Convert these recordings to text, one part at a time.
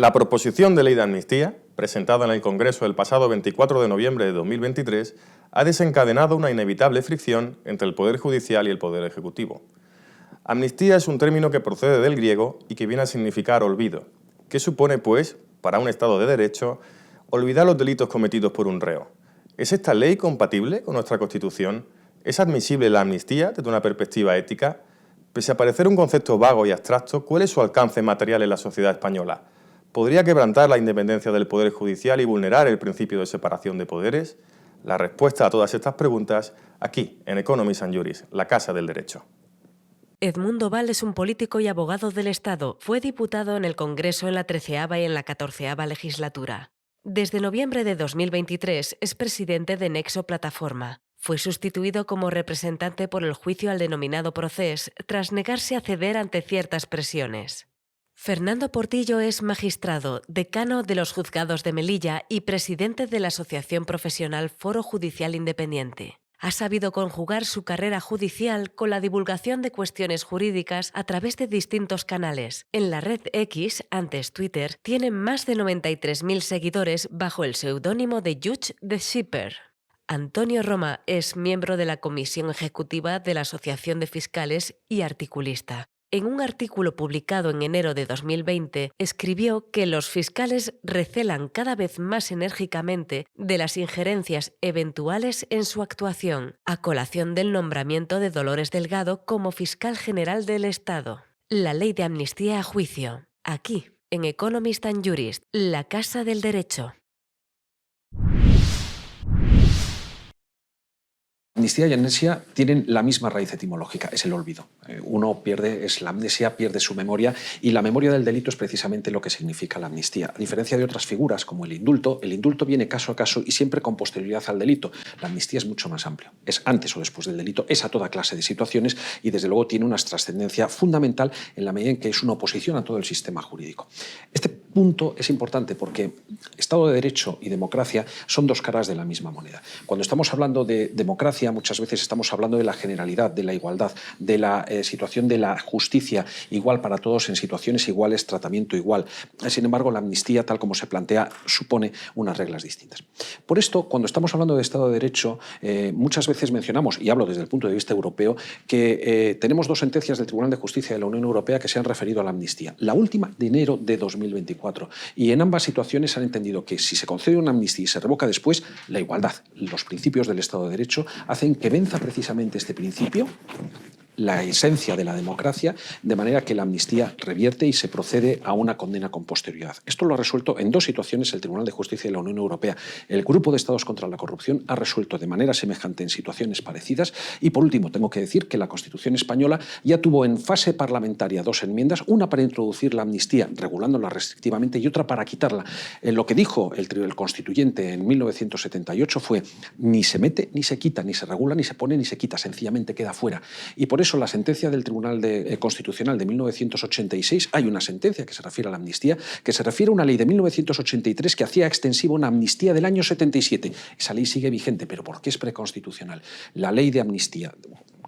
La proposición de ley de amnistía, presentada en el Congreso el pasado 24 de noviembre de 2023, ha desencadenado una inevitable fricción entre el Poder Judicial y el Poder Ejecutivo. Amnistía es un término que procede del griego y que viene a significar olvido. ¿Qué supone, pues, para un Estado de Derecho, olvidar los delitos cometidos por un reo? ¿Es esta ley compatible con nuestra Constitución? ¿Es admisible la amnistía desde una perspectiva ética? Pese a parecer un concepto vago y abstracto, ¿cuál es su alcance material en la sociedad española? ¿Podría quebrantar la independencia del Poder Judicial y vulnerar el principio de separación de poderes? La respuesta a todas estas preguntas aquí, en Economist and Juris, la Casa del Derecho. Edmundo Val es un político y abogado del Estado. Fue diputado en el Congreso en la 13ª y en la 14ª legislatura. Desde noviembre de 2023 es presidente de Nexo Plataforma. Fue sustituido como representante por el juicio al denominado Procés tras negarse a ceder ante ciertas presiones. Fernando Portillo es magistrado, decano de los juzgados de Melilla y presidente de la Asociación Profesional Foro Judicial Independiente. Ha sabido conjugar su carrera judicial con la divulgación de cuestiones jurídicas a través de distintos canales. En la red X, antes Twitter, tiene más de 93.000 seguidores bajo el seudónimo de Judge the Shipper. Antonio Roma es miembro de la Comisión Ejecutiva de la Asociación de Fiscales y articulista. En un artículo publicado en enero de 2020, escribió que los fiscales recelan cada vez más enérgicamente de las injerencias eventuales en su actuación, a colación del nombramiento de Dolores Delgado como fiscal general del Estado. La ley de amnistía a juicio. Aquí, en Economist and Juris, la Casa del Derecho. Amnistía y amnesia tienen la misma raíz etimológica, es el olvido. La amnesia pierde su memoria y la memoria del delito es precisamente lo que significa la amnistía. A diferencia de otras figuras como el indulto viene caso a caso y siempre con posterioridad al delito. La amnistía es mucho más amplio, es antes o después del delito, es a toda clase de situaciones y desde luego tiene una trascendencia fundamental en la medida en que es una oposición a todo el sistema jurídico. Este punto es importante porque Estado de Derecho y democracia son dos caras de la misma moneda. Cuando estamos hablando de democracia, muchas veces estamos hablando de la generalidad, de la igualdad, de la situación de la justicia igual para todos en situaciones iguales, tratamiento igual. Sin embargo, la amnistía, tal como se plantea, supone unas reglas distintas. Por esto, cuando estamos hablando de Estado de Derecho, muchas veces mencionamos, y hablo desde el punto de vista europeo, que tenemos dos sentencias del Tribunal de Justicia de la Unión Europea que se han referido a la amnistía. La última de enero de 2024. Y en ambas situaciones se han entendido que si se concede una amnistía y se revoca después, la igualdad, los principios del Estado de Derecho hacen que venza precisamente este principio, la esencia de la democracia, de manera que la amnistía revierte y se procede a una condena con posterioridad. Esto lo ha resuelto en dos situaciones el Tribunal de Justicia de la Unión Europea. El Grupo de Estados contra la Corrupción ha resuelto de manera semejante en situaciones parecidas y, por último, tengo que decir que la Constitución española ya tuvo en fase parlamentaria dos enmiendas, una para introducir la amnistía, regulándola restrictivamente, y otra para quitarla. Lo que dijo el Constituyente en 1978 fue: ni se mete, ni se quita, ni se regula, ni se pone, ni se quita, sencillamente queda fuera. Y por eso la sentencia del Tribunal Constitucional de 1986, hay una sentencia que se refiere a la amnistía, que se refiere a una ley de 1983 que hacía extensiva una amnistía del año 77. Esa ley sigue vigente, pero ¿por qué es preconstitucional? La ley de amnistía,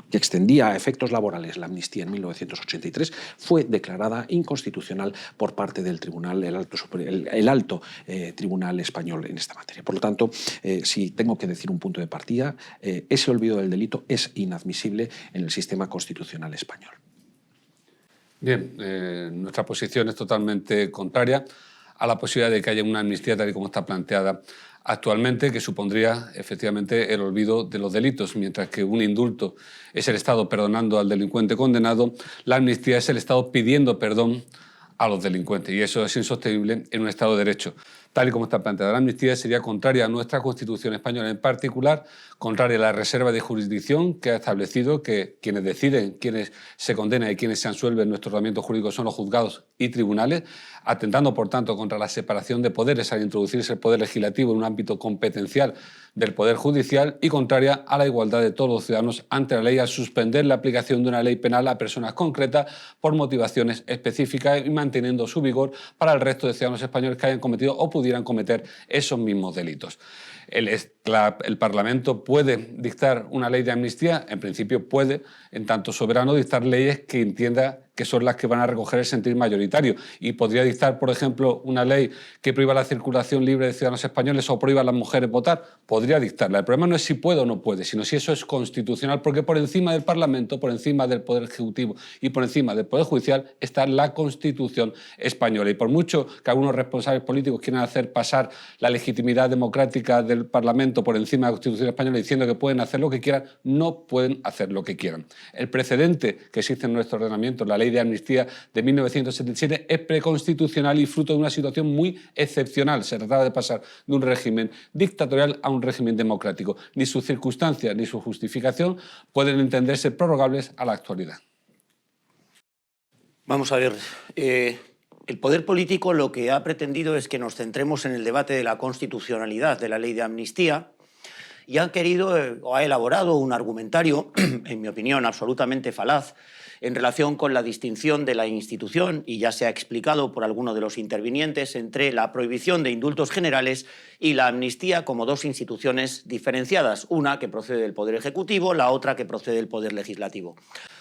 que extendía a efectos laborales la amnistía en 1983, fue declarada inconstitucional por parte del Tribunal, el alto Tribunal español en esta materia. Por lo tanto, si tengo que decir un punto de partida, ese olvido del delito es inadmisible en el sistema constitucional español. Bien, nuestra posición es totalmente contraria a la posibilidad de que haya una amnistía tal y como está planteada actualmente, que supondría efectivamente el olvido de los delitos. Mientras que un indulto es el Estado perdonando al delincuente condenado, la amnistía es el Estado pidiendo perdón a los delincuentes, y eso es insostenible en un Estado de Derecho. Tal y como está planteada la amnistía, sería contraria a nuestra Constitución española, en particular contraria a la reserva de jurisdicción que ha establecido que quienes deciden quiénes se condenan y quiénes se absuelven en nuestro ordenamiento jurídico son los juzgados y tribunales, atentando por tanto contra la separación de poderes al introducirse el poder legislativo en un ámbito competencial del poder judicial, y contraria a la igualdad de todos los ciudadanos ante la ley al suspender la aplicación de una ley penal a personas concretas por motivaciones específicas y manteniendo su vigor para el resto de ciudadanos españoles que hayan cometido o pudieran cometer esos mismos delitos. El Parlamento puede dictar una ley de amnistía, en principio puede, en tanto soberano, dictar leyes que entienda que son las que van a recoger el sentir mayoritario. Y podría dictar, por ejemplo, una ley que prohíba la circulación libre de ciudadanos españoles o prohíba a las mujeres votar. Podría dictarla. El problema no es si puede o no puede, sino si eso es constitucional, porque por encima del Parlamento, por encima del Poder Ejecutivo y por encima del Poder Judicial está la Constitución española. Y por mucho que algunos responsables políticos quieran hacer pasar la legitimidad democrática del Parlamento por encima de la Constitución española diciendo que pueden hacer lo que quieran, no pueden hacer lo que quieran. El precedente que existe en nuestro ordenamiento, la Ley de Amnistía de 1977, es preconstitucional y fruto de una situación muy excepcional. Se trataba de pasar de un régimen dictatorial a un régimen democrático. Ni sus circunstancias ni su justificación pueden entenderse prorrogables a la actualidad. Vamos a ver, el poder político lo que ha pretendido es que nos centremos en el debate de la constitucionalidad de la ley de amnistía y ha querido o ha elaborado un argumentario, en mi opinión, absolutamente falaz en relación con la distinción de la institución, y ya se ha explicado por alguno de los intervinientes, entre la prohibición de indultos generales y la amnistía como dos instituciones diferenciadas, una que procede del Poder Ejecutivo, la otra que procede del Poder Legislativo.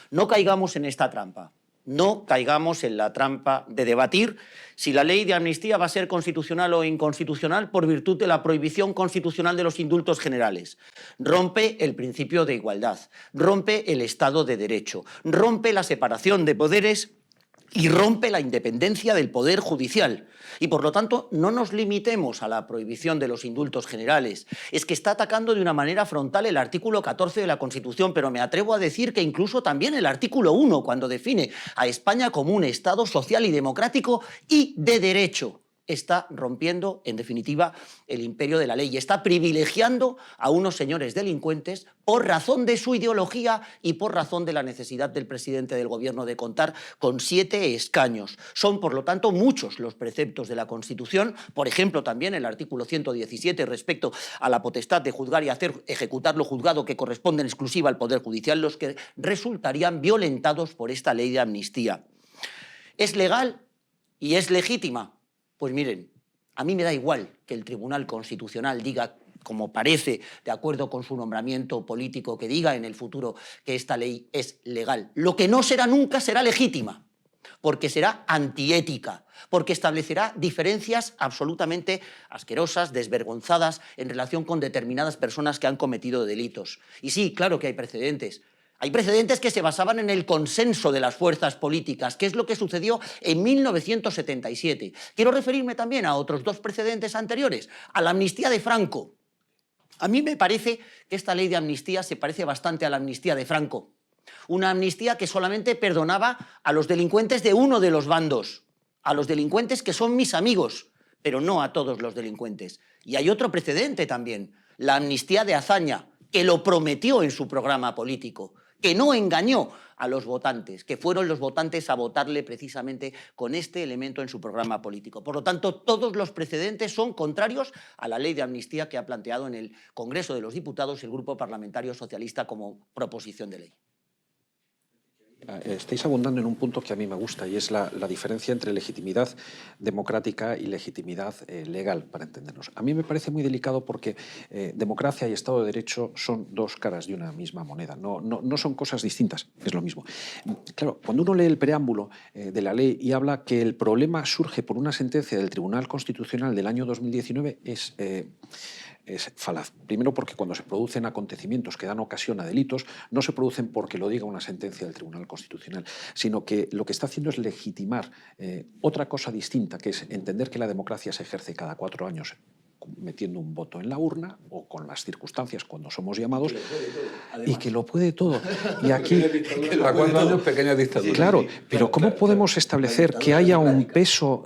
No caigamos en esta trampa. No caigamos en la trampa de debatir si la ley de amnistía va a ser constitucional o inconstitucional por virtud de la prohibición constitucional de los indultos generales. Rompe el principio de igualdad, rompe el Estado de Derecho, rompe la separación de poderes y rompe la independencia del Poder Judicial. Y por lo tanto, no nos limitemos a la prohibición de los indultos generales. Es que está atacando de una manera frontal el artículo 14 de la Constitución, pero me atrevo a decir que incluso también el artículo 1, cuando define a España como un Estado social y democrático y de derecho. Está rompiendo, en definitiva, el imperio de la ley y está privilegiando a unos señores delincuentes por razón de su ideología y por razón de la necesidad del presidente del gobierno de contar con 7 escaños. Son, por lo tanto, muchos los preceptos de la Constitución, por ejemplo, también el artículo 117 respecto a la potestad de juzgar y hacer ejecutar lo juzgado que corresponde en exclusiva al Poder Judicial, los que resultarían violentados por esta ley de amnistía. ¿Es legal y es legítima? Pues miren, a mí me da igual que el Tribunal Constitucional diga, como parece, de acuerdo con su nombramiento político, que diga en el futuro que esta ley es legal. Lo que no será nunca será legítima, porque será antiética, porque establecerá diferencias absolutamente asquerosas, desvergonzadas, en relación con determinadas personas que han cometido delitos. Y sí, claro que hay precedentes. Hay precedentes que se basaban en el consenso de las fuerzas políticas, que es lo que sucedió en 1977. Quiero referirme también a otros 2 precedentes anteriores, a la amnistía de Franco. A mí me parece que esta ley de amnistía se parece bastante a la amnistía de Franco. Una amnistía que solamente perdonaba a los delincuentes de uno de los bandos, a los delincuentes que son mis amigos, pero no a todos los delincuentes. Y hay otro precedente también, la amnistía de Azaña, que lo prometió en su programa político, que no engañó a los votantes, que fueron los votantes a votarle precisamente con este elemento en su programa político. Por lo tanto, todos los precedentes son contrarios a la ley de amnistía que ha planteado en el Congreso de los Diputados el Grupo Parlamentario Socialista como proposición de ley. Estáis abundando en un punto que a mí me gusta y es la diferencia entre legitimidad democrática y legitimidad legal, para entendernos. A mí me parece muy delicado porque democracia y Estado de Derecho son 2 caras de una misma moneda, no son cosas distintas, es lo mismo. Claro, cuando uno lee el preámbulo de la ley y habla que el problema surge por una sentencia del Tribunal Constitucional del año 2019 es falaz. Primero porque cuando se producen acontecimientos que dan ocasión a delitos, no se producen porque lo diga una sentencia del Tribunal Constitucional, sino que lo que está haciendo es legitimar otra cosa distinta, que es entender que la democracia se ejerce cada 4 años metiendo un voto en la urna o con las circunstancias cuando somos llamados y que lo puede todo. Y aquí... A 4 años, pequeña dictadura. Claro, pero ¿cómo podemos establecer que haya un peso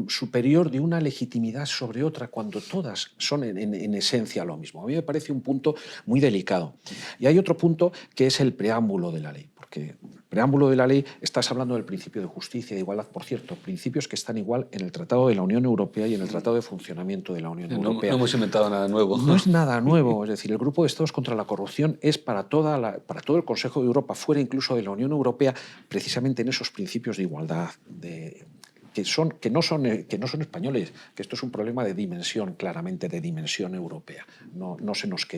superior de una legitimidad sobre otra cuando todas son en esencia lo mismo? A mí me parece un punto muy delicado. Y hay otro punto que es el preámbulo de la ley, porque el preámbulo de la ley estás hablando del principio de justicia y de igualdad, por cierto, principios que están igual en el Tratado de la Unión Europea y en el Tratado de Funcionamiento de la Unión Europea. No hemos inventado nada nuevo. No es nada nuevo, es decir, el Grupo de Estados contra la Corrupción es para todo el Consejo de Europa, fuera incluso de la Unión Europea, precisamente en esos principios de igualdad, de que no son españoles, que esto es un problema de dimensión, claramente de dimensión europea. No nos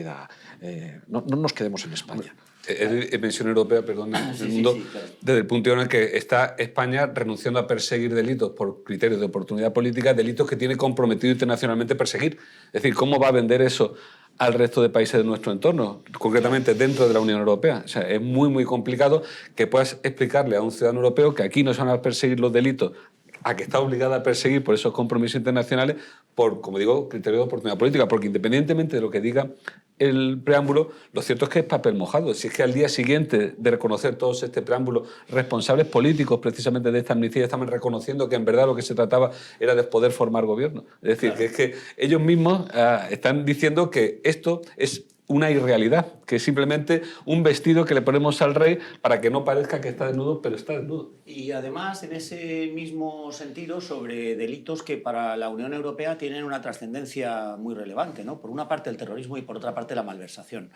quedemos en España. Es dimensión europea, perdón, en el mundo, claro. desde el punto en el que está España renunciando a perseguir delitos por criterios de oportunidad política, delitos que tiene comprometido internacionalmente perseguir. Es decir, ¿cómo va a vender eso al resto de países de nuestro entorno, concretamente dentro de la Unión Europea? O sea, es muy, muy complicado que puedas explicarle a un ciudadano europeo que aquí no se van a perseguir los delitos a que está obligada a perseguir por esos compromisos internacionales por, como digo, criterio de oportunidad política, porque independientemente de lo que diga el preámbulo, lo cierto es que es papel mojado. Si es que al día siguiente de reconocer todos este preámbulo, responsables políticos precisamente de esta amnistía estaban reconociendo que en verdad lo que se trataba era de poder formar gobierno. Es decir, que es que ellos mismos están diciendo que esto es una irrealidad, que es simplemente un vestido que le ponemos al rey para que no parezca que está desnudo, pero está desnudo. Y además, en ese mismo sentido, sobre delitos que para la Unión Europea tienen una trascendencia muy relevante, ¿no? Por una parte el terrorismo y por otra parte la malversación.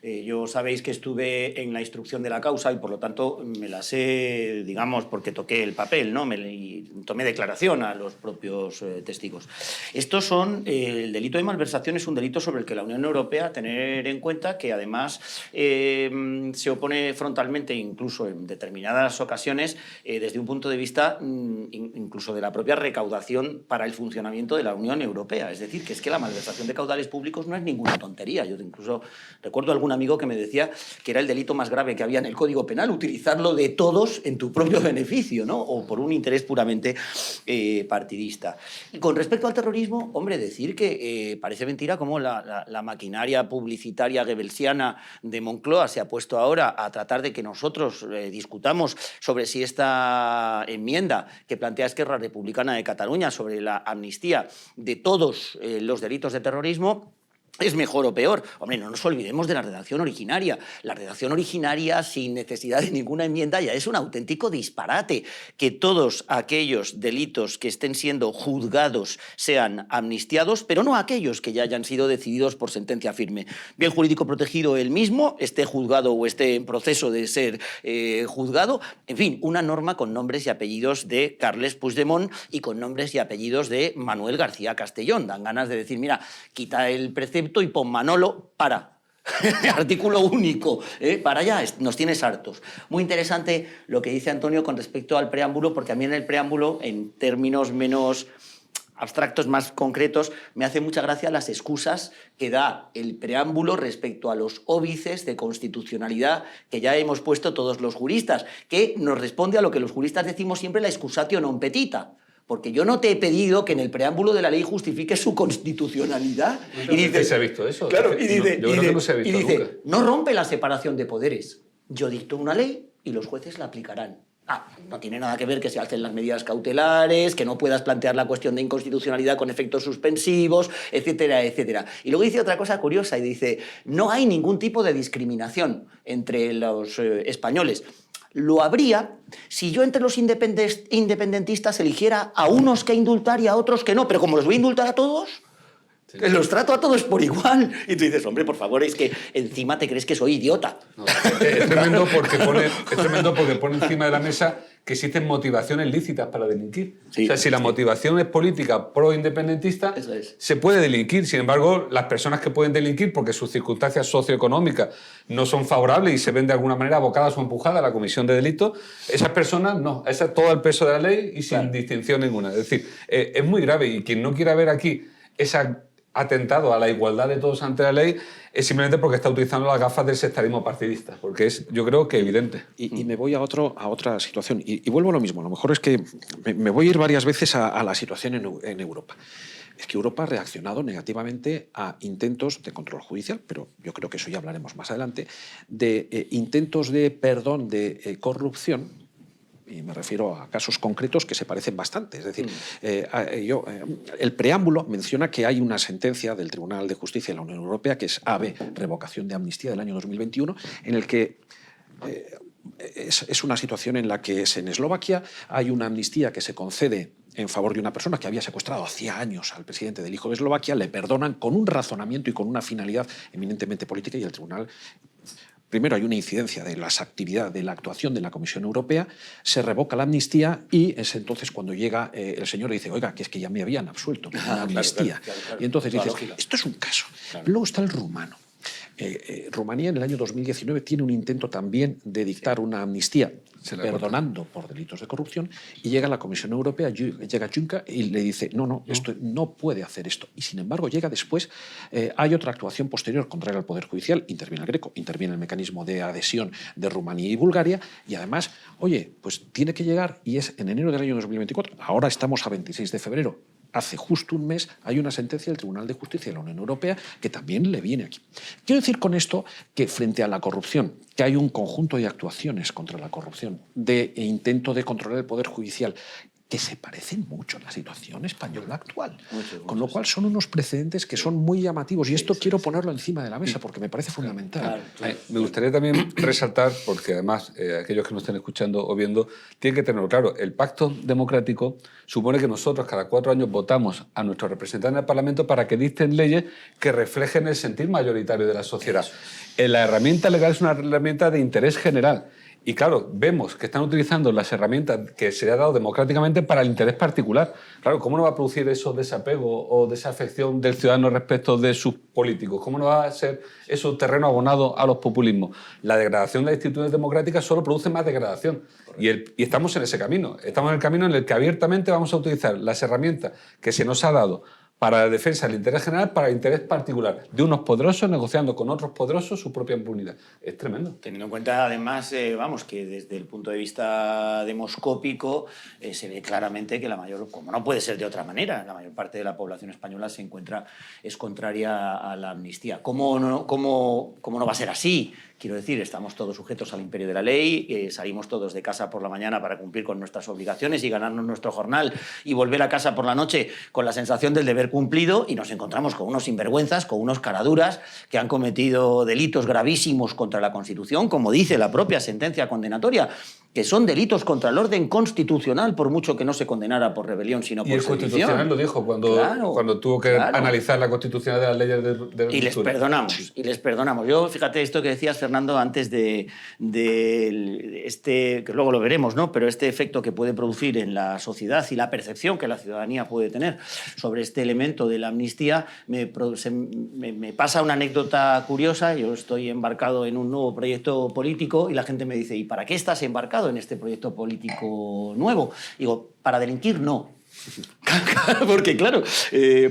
Yo sabéis que estuve en la instrucción de la causa y por lo tanto me la sé, digamos, porque toqué el papel, ¿no? Y tomé declaración a los propios testigos. Estos son, el delito de malversación es un delito sobre el que la Unión Europea, tener en cuenta que además se opone frontalmente, incluso en determinadas ocasiones, desde un punto de vista incluso de la propia recaudación para el funcionamiento de la Unión Europea. Es decir, que es que la malversación de caudales públicos no es ninguna tontería. Yo incluso recuerdo algún amigo que me decía que era el delito más grave que había en el Código Penal, utilizarlo de todos en tu propio beneficio, ¿no? O por un interés puramente partidista. Y con respecto al terrorismo, hombre, decir que parece mentira cómo la maquinaria publicitaria goebbelsiana de Moncloa se ha puesto ahora a tratar de que nosotros discutamos sobre si esta enmienda que plantea Esquerra Republicana de Cataluña sobre la amnistía de todos los delitos de terrorismo ¿es mejor o peor? Hombre, no nos olvidemos de la redacción originaria. La redacción originaria, sin necesidad de ninguna enmienda, ya es un auténtico disparate. Que todos aquellos delitos que estén siendo juzgados sean amnistiados, pero no aquellos que ya hayan sido decididos por sentencia firme. Bien jurídico protegido él mismo, esté juzgado o esté en proceso de ser juzgado. En fin, una norma con nombres y apellidos de Carles Puigdemont y con nombres y apellidos de Manuel García Castellón. Dan ganas de decir, mira, quita el precepto y pon Manolo para. Artículo único, para allá, nos tienes hartos. Muy interesante lo que dice Antonio con respecto al preámbulo, porque a mí en el preámbulo, en términos menos abstractos, más concretos, me hace mucha gracia las excusas que da el preámbulo respecto a los óbices de constitucionalidad que ya hemos puesto todos los juristas, que nos responde a lo que los juristas decimos siempre, la excusatio non petita. Porque yo no te he pedido que en el preámbulo de la ley justifiques su constitucionalidad. Y dice, ¿se ha visto eso? Claro, y dice, yo creo que no se ha visto nunca. No rompe la separación de poderes. Yo dicto una ley y los jueces la aplicarán. No tiene nada que ver que se alcen las medidas cautelares, que no puedas plantear la cuestión de inconstitucionalidad con efectos suspensivos, etcétera, etcétera. Y luego dice otra cosa curiosa y dice, no hay ningún tipo de discriminación entre los españoles. Lo habría si yo entre los independentistas eligiera a unos que indultar y a otros que no, pero como los voy a indultar a todos, sí, los trato a todos por igual. Y tú dices, hombre, por favor, es que encima te crees que soy idiota. No, es tremendo porque pone encima de la mesa que existen motivaciones lícitas para delinquir. Sí, o sea, si la motivación es política pro-independentista, se puede delinquir. Sin embargo, las personas que pueden delinquir porque sus circunstancias socioeconómicas no son favorables y se ven de alguna manera abocadas o empujadas a la comisión de delitos, esas personas no. Esa es todo el peso de la ley y sin distinción ninguna. Es decir, es muy grave y quien no quiera ver aquí esa atentado a la igualdad de todos ante la ley es simplemente porque está utilizando las gafas del sectarismo partidista, porque es, yo creo que evidente. Y me voy a otra situación, y vuelvo a lo mismo. A lo mejor es que me voy a ir varias veces a la situación en Europa. Es que Europa ha reaccionado negativamente a intentos de control judicial, pero yo creo que eso ya hablaremos más adelante, de intentos de perdón de corrupción. Y me refiero a casos concretos que se parecen bastante. Es decir, el preámbulo menciona que hay una sentencia del Tribunal de Justicia de la Unión Europea, que es AB, revocación de amnistía del año 2021, en el que es una situación en la que en Eslovaquia hay una amnistía que se concede en favor de una persona que había secuestrado hacía años al presidente del hijo de Eslovaquia, le perdonan con un razonamiento y con una finalidad eminentemente política y el tribunal primero hay una incidencia de las actividades, de la actuación de la Comisión Europea, se revoca la amnistía y es entonces cuando llega el señor y dice, oiga, que es que ya me habían absuelto con una amnistía. Y entonces dices, esto es un caso. Luego está el rumano. Rumanía en el año 2019 tiene un intento también de dictar una amnistía perdonando por delitos de corrupción y llega la Comisión Europea, llega Juncker y le dice no, esto no puede hacer esto. Y sin embargo llega después, hay otra actuación posterior contra el Poder Judicial, interviene el Greco, interviene el mecanismo de adhesión de Rumanía y Bulgaria y además, oye, pues tiene que llegar y es en enero del año 2024, ahora estamos a 26 de febrero, hace justo un mes hay una sentencia del Tribunal de Justicia de la Unión Europea que también le viene aquí. Quiero decir con esto que frente a la corrupción, que hay un conjunto de actuaciones contra la corrupción, de intento de controlar el Poder Judicial, que se parecen mucho a la situación española actual. Con lo cual son unos precedentes que son muy llamativos y esto quiero ponerlo encima de la mesa porque me parece fundamental. Me gustaría también resaltar, porque además aquellos que nos estén escuchando o viendo tienen que tenerlo claro, el pacto democrático supone que nosotros cada 4 años votamos a nuestros representantes en el Parlamento para que dicten leyes que reflejen el sentir mayoritario de la sociedad. La herramienta legal es una herramienta de interés general. Y claro, vemos que están utilizando las herramientas que se le ha dado democráticamente para el interés particular. Claro, ¿cómo no va a producir eso desapego o desafección del ciudadano respecto de sus políticos? ¿Cómo no va a ser eso terreno abonado a los populismos? La degradación de las instituciones democráticas solo produce más degradación. Y estamos en ese camino. Estamos en el camino en el que abiertamente vamos a utilizar las herramientas que se nos ha dado para la defensa del interés general, para el interés particular de unos poderosos negociando con otros poderosos su propia impunidad. Es tremendo. Teniendo en cuenta, además, que desde el punto de vista demoscópico se ve claramente que la mayor, como no puede ser de otra manera, la mayor parte de la población española es contraria a la amnistía. ¿Cómo no va a ser así? Quiero decir, estamos todos sujetos al imperio de la ley, salimos todos de casa por la mañana para cumplir con nuestras obligaciones y ganarnos nuestro jornal y volver a casa por la noche con la sensación del deber cumplido y nos encontramos con unos sinvergüenzas, con unos caraduras que han cometido delitos gravísimos contra la Constitución, como dice la propia sentencia condenatoria, que son delitos contra el orden constitucional, por mucho que no se condenara por rebelión, sino por sedición. Y el Constitucional lo dijo cuando tuvo que analizar la constitucionalidad de las leyes de y les perdonamos. Yo, fíjate esto que decías, Fernando, antes de este, que luego lo veremos, ¿no? Pero este efecto que puede producir en la sociedad y la percepción que la ciudadanía puede tener sobre este elemento de la amnistía, me pasa una anécdota curiosa. Yo estoy embarcado en un nuevo proyecto político y la gente me dice, ¿y para qué estás embarcado en este proyecto político nuevo? Digo, para delinquir no. Porque claro,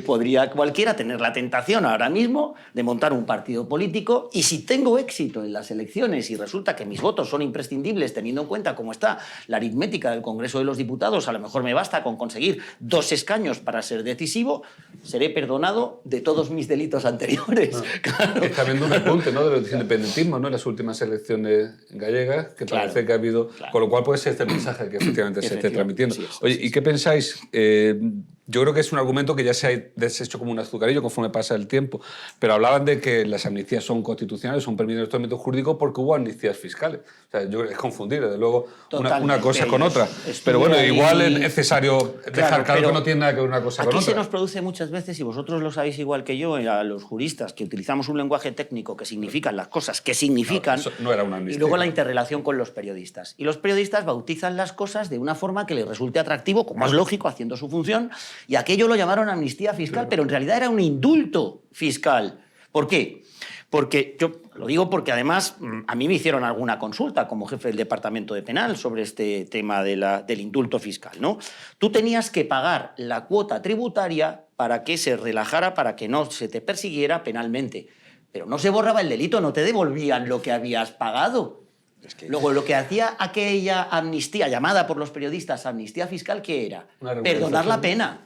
podría cualquiera tener la tentación ahora mismo de montar un partido político y si tengo éxito en las elecciones y resulta que mis votos son imprescindibles teniendo en cuenta cómo está la aritmética del Congreso de los Diputados, a lo mejor me basta con conseguir 2 escaños para ser decisivo, seré perdonado de todos mis delitos anteriores. Claro. Está habiendo un repunte, ¿no?, del independentismo, ¿no?, en las últimas elecciones gallegas, que parece que ha habido, con lo cual puede ser este mensaje que efectivamente se esté transmitiendo. Sí, Oye, ¿y qué pensáis? Yo creo que es un argumento que ya se ha deshecho como un azucarillo conforme pasa el tiempo, pero hablaban de que las amnistías son constitucionales, son permitidas en estos ámbitos jurídicos porque hubo amnistías fiscales. O sea, yo creo que es confundir, desde luego, una cosa con otra. Pero bueno, igual es necesario dejar claro que no tiene nada que ver una cosa con otra. Aquí se nos produce muchas veces, y vosotros lo sabéis igual que yo, a los juristas, que utilizamos un lenguaje técnico que significan las cosas que significan, no era una amnistía, y luego la interrelación con los periodistas. Y los periodistas bautizan las cosas de una forma que les resulte atractivo, como es lógico, haciendo su función, y aquello lo llamaron amnistía fiscal, pero en realidad era un indulto fiscal. ¿Por qué? Porque yo lo digo porque además a mí me hicieron alguna consulta como jefe del departamento de penal sobre este tema del indulto fiscal, ¿no? Tú tenías que pagar la cuota tributaria para que se relajara, para que no se te persiguiera penalmente. Pero no se borraba el delito, no te devolvían lo que habías pagado. Luego, lo que hacía aquella amnistía, llamada por los periodistas amnistía fiscal, ¿qué era? Perdonar la pena.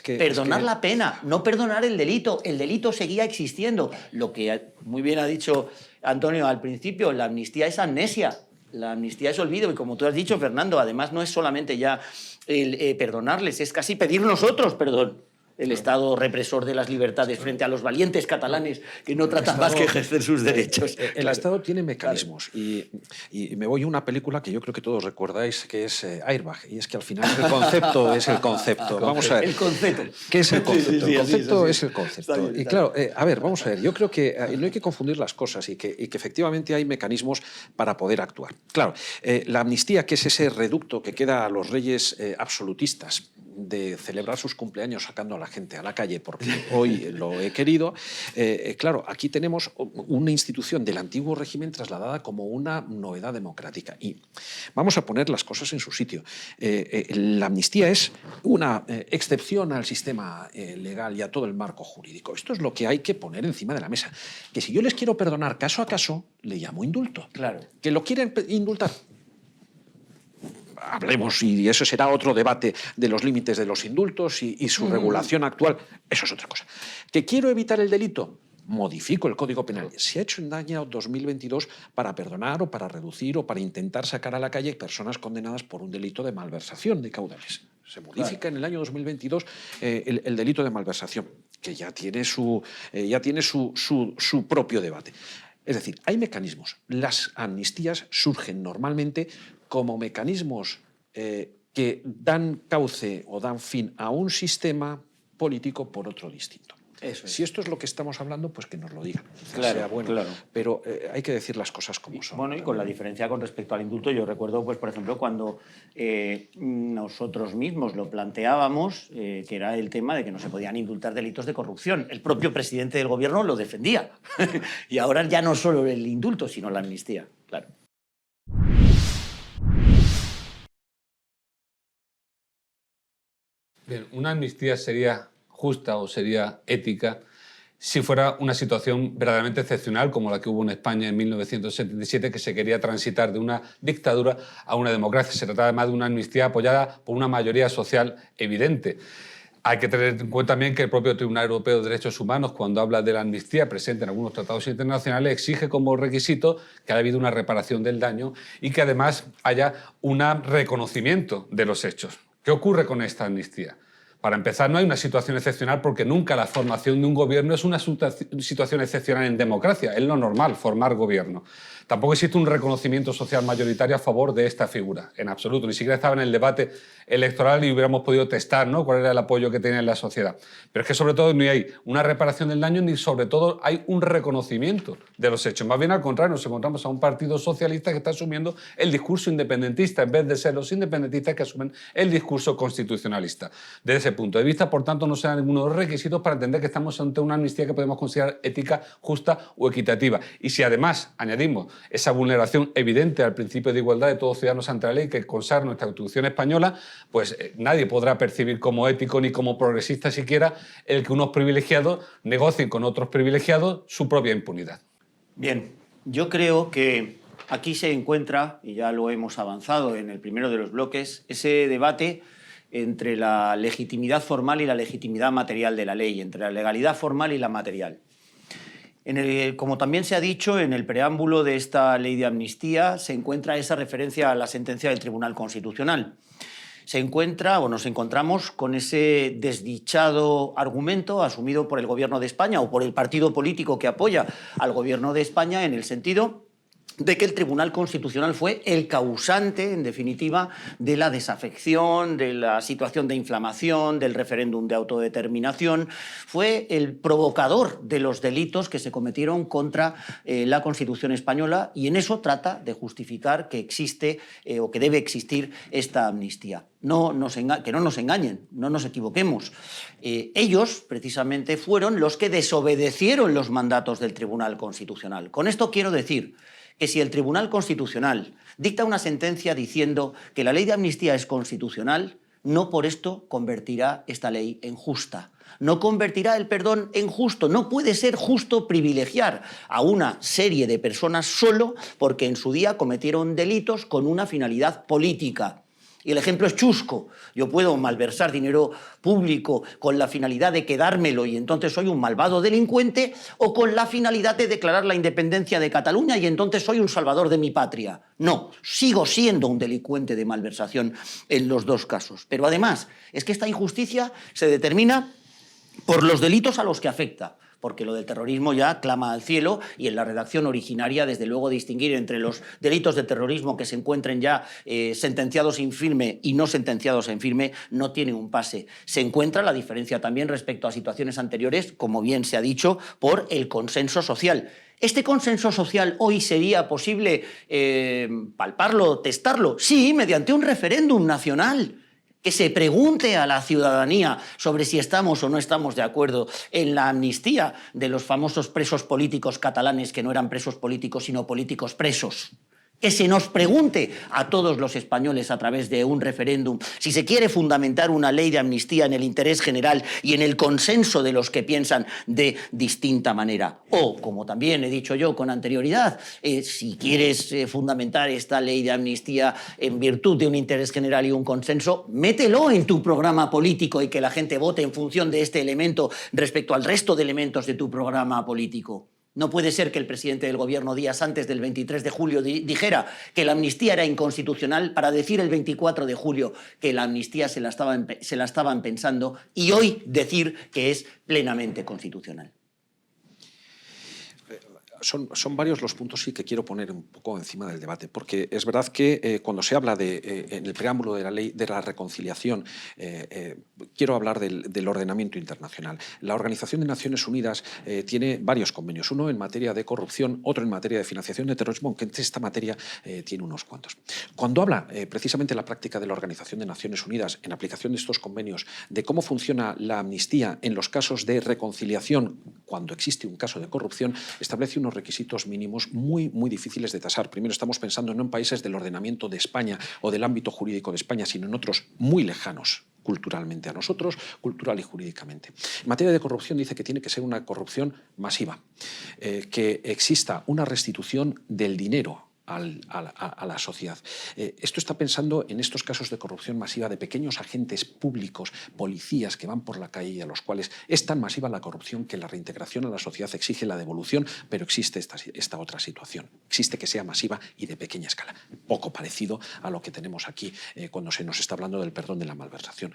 Perdonar la pena, no perdonar el delito. El delito seguía existiendo. Lo que muy bien ha dicho Antonio al principio, la amnistía es amnesia, la amnistía es olvido. Y como tú has dicho, Fernando, además no es solamente ya el perdonarles, es casi pedir nosotros perdón. el Estado represor de las libertades frente a los valientes catalanes que no tratan más que ejercer sus derechos. El Estado tiene mecanismos y me voy a una película que yo creo que todos recordáis, que es Airbag, y es que al final el concepto es el concepto. Vamos a ver. El concepto. ¿Qué es el concepto? Sí, El concepto así. es el concepto. Está bien, Y claro, a ver, vamos a ver, yo creo que no hay que confundir las cosas y que efectivamente hay mecanismos para poder actuar. Claro, la amnistía, que es ese reducto que queda a los reyes absolutistas de celebrar sus cumpleaños sacando a la gente a la calle porque hoy lo he querido, claro, aquí tenemos una institución del antiguo régimen trasladada como una novedad democrática. Y vamos a poner las cosas en su sitio. La amnistía es una excepción al sistema legal y a todo el marco jurídico. Esto es lo que hay que poner encima de la mesa. Que si yo les quiero perdonar caso a caso, le llamo indulto. Claro. Que lo quieren indultar, hablemos, y eso será otro debate de los límites de los indultos y su regulación actual, eso es otra cosa. ¿Que quiero evitar el delito? Modifico el Código Penal. Se ha hecho en el año 2022 para perdonar o para reducir o para intentar sacar a la calle personas condenadas por un delito de malversación de caudales. Se modifica en el año 2022 el delito de malversación, que ya tiene su propio debate. Es decir, hay mecanismos. Las amnistías surgen normalmente como mecanismos que dan cauce o dan fin a un sistema político por otro distinto. Eso es. Si esto es lo que estamos hablando, pues que nos lo digan. Claro, sea bueno, claro. Pero hay que decir las cosas como son. Bueno, y con la diferencia con respecto al indulto, yo recuerdo, pues, por ejemplo, cuando nosotros mismos lo planteábamos, que era el tema de que no se podían indultar delitos de corrupción. El propio presidente del gobierno lo defendía. Y ahora ya no solo el indulto, sino la amnistía. Claro. Bien, una amnistía sería justa o sería ética si fuera una situación verdaderamente excepcional como la que hubo en España en 1977, que se quería transitar de una dictadura a una democracia. Se trata además de una amnistía apoyada por una mayoría social evidente. Hay que tener en cuenta también que el propio Tribunal Europeo de Derechos Humanos, cuando habla de la amnistía presente en algunos tratados internacionales, exige como requisito que haya habido una reparación del daño y que además haya un reconocimiento de los hechos. ¿Qué ocurre con esta amnistía? Para empezar, no hay una situación excepcional porque nunca la formación de un gobierno es una situación excepcional en democracia. Es lo normal, formar gobierno. Tampoco existe un reconocimiento social mayoritario a favor de esta figura, en absoluto. Ni siquiera estaba en el debate electoral y hubiéramos podido testar, ¿no?, cuál era el apoyo que tenía en la sociedad. Pero es que sobre todo ni hay una reparación del daño ni sobre todo hay un reconocimiento de los hechos. Más bien al contrario, nos encontramos a un partido socialista que está asumiendo el discurso independentista en vez de ser los independentistas que asumen el discurso constitucionalista. Desde ese punto de vista, por tanto, no se dan ninguno de los requisitos para entender que estamos ante una amnistía que podemos considerar ética, justa o equitativa. Y si además añadimos esa vulneración evidente al principio de igualdad de todos ciudadanos ante la ley que consagra nuestra Constitución española, pues nadie podrá percibir como ético ni como progresista siquiera el que unos privilegiados negocien con otros privilegiados su propia impunidad. Bien, yo creo que aquí se encuentra, y ya lo hemos avanzado en el primero de los bloques, ese debate entre la legitimidad formal y la legitimidad material de la ley, entre la legalidad formal y la material. Como también se ha dicho, en el preámbulo de esta ley de amnistía se encuentra esa referencia a la sentencia del Tribunal Constitucional. Nos encontramos con ese desdichado argumento asumido por el Gobierno de España o por el partido político que apoya al Gobierno de España en el sentido de que el Tribunal Constitucional fue el causante, en definitiva, de la desafección, de la situación de inflamación, del referéndum de autodeterminación, fue el provocador de los delitos que se cometieron contra la Constitución española y en eso trata de justificar que existe o que debe existir esta amnistía. Que no nos engañen, no nos equivoquemos. Ellos, precisamente, fueron los que desobedecieron los mandatos del Tribunal Constitucional. Con esto quiero decir que si el Tribunal Constitucional dicta una sentencia diciendo que la ley de amnistía es constitucional, no por esto convertirá esta ley en justa. No convertirá el perdón en justo. No puede ser justo privilegiar a una serie de personas solo porque en su día cometieron delitos con una finalidad política. Y el ejemplo es chusco. Yo puedo malversar dinero público con la finalidad de quedármelo y entonces soy un malvado delincuente, o con la finalidad de declarar la independencia de Cataluña y entonces soy un salvador de mi patria. No, sigo siendo un delincuente de malversación en los dos casos. Pero además, es que esta injusticia se determina por los delitos a los que afecta, porque lo del terrorismo ya clama al cielo, y en la redacción originaria, desde luego, distinguir entre los delitos de terrorismo que se encuentren ya sentenciados en firme y no sentenciados en firme no tiene un pase. Se encuentra la diferencia también respecto a situaciones anteriores, como bien se ha dicho, por el consenso social. ¿Este consenso social hoy sería posible palparlo, testarlo? Sí, mediante un referéndum nacional. Que se pregunte a la ciudadanía sobre si estamos o no estamos de acuerdo en la amnistía de los famosos presos políticos catalanes, que no eran presos políticos sino políticos presos. Que se nos pregunte a todos los españoles a través de un referéndum si se quiere fundamentar una ley de amnistía en el interés general y en el consenso de los que piensan de distinta manera. O, como también he dicho yo con anterioridad, si quieres fundamentar esta ley de amnistía en virtud de un interés general y un consenso, mételo en tu programa político y que la gente vote en función de este elemento respecto al resto de elementos de tu programa político. No puede ser que el presidente del Gobierno, días antes del 23 de julio, dijera que la amnistía era inconstitucional para decir el 24 de julio que la amnistía se la estaban pensando y hoy decir que es plenamente constitucional. Son varios los puntos sí que quiero poner un poco encima del debate, porque es verdad que cuando se habla en el preámbulo de la ley de la reconciliación, quiero hablar del ordenamiento internacional. La Organización de Naciones Unidas tiene varios convenios, uno en materia de corrupción, otro en materia de financiación de terrorismo, aunque en esta materia tiene unos cuantos. Cuando habla precisamente la práctica de la Organización de Naciones Unidas en aplicación de estos convenios, de cómo funciona la amnistía en los casos de reconciliación cuando existe un caso de corrupción, establece unos requisitos mínimos muy difíciles de tasar. Primero, estamos pensando no en países del ordenamiento de España o del ámbito jurídico de España, sino en otros muy lejanos culturalmente a nosotros, cultural y jurídicamente. En materia de corrupción dice que tiene que ser una corrupción masiva, que exista una restitución del dinero a la sociedad. Esto está pensando en estos casos de corrupción masiva de pequeños agentes públicos, policías que van por la calle y a los cuales es tan masiva la corrupción que la reintegración a la sociedad exige la devolución, pero existe esta otra situación. Existe que sea masiva y de pequeña escala, poco parecido a lo que tenemos aquí cuando se nos está hablando del perdón de la malversación.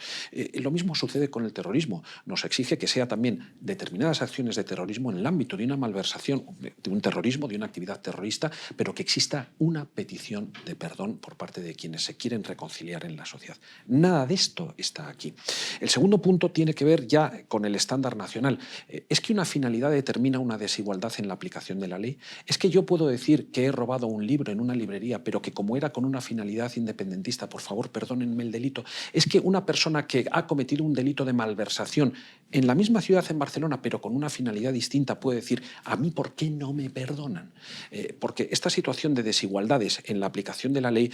Lo mismo sucede con el terrorismo. Nos exige que sea también determinadas acciones de terrorismo en el ámbito de una malversación, de un terrorismo, de una actividad terrorista, pero que exista una petición de perdón por parte de quienes se quieren reconciliar en la sociedad. Nada de esto está aquí. El segundo punto tiene que ver ya con el estándar nacional. ¿Es que una finalidad determina una desigualdad en la aplicación de la ley? ¿Es que yo puedo decir que he robado un libro en una librería, pero que como era con una finalidad independentista, por favor, perdónenme el delito? ¿Es que una persona que ha cometido un delito de malversación en la misma ciudad, en Barcelona, pero con una finalidad distinta, puede decir, ¿a mí por qué no me perdonan? Porque esta situación de desigualdades en la aplicación de la ley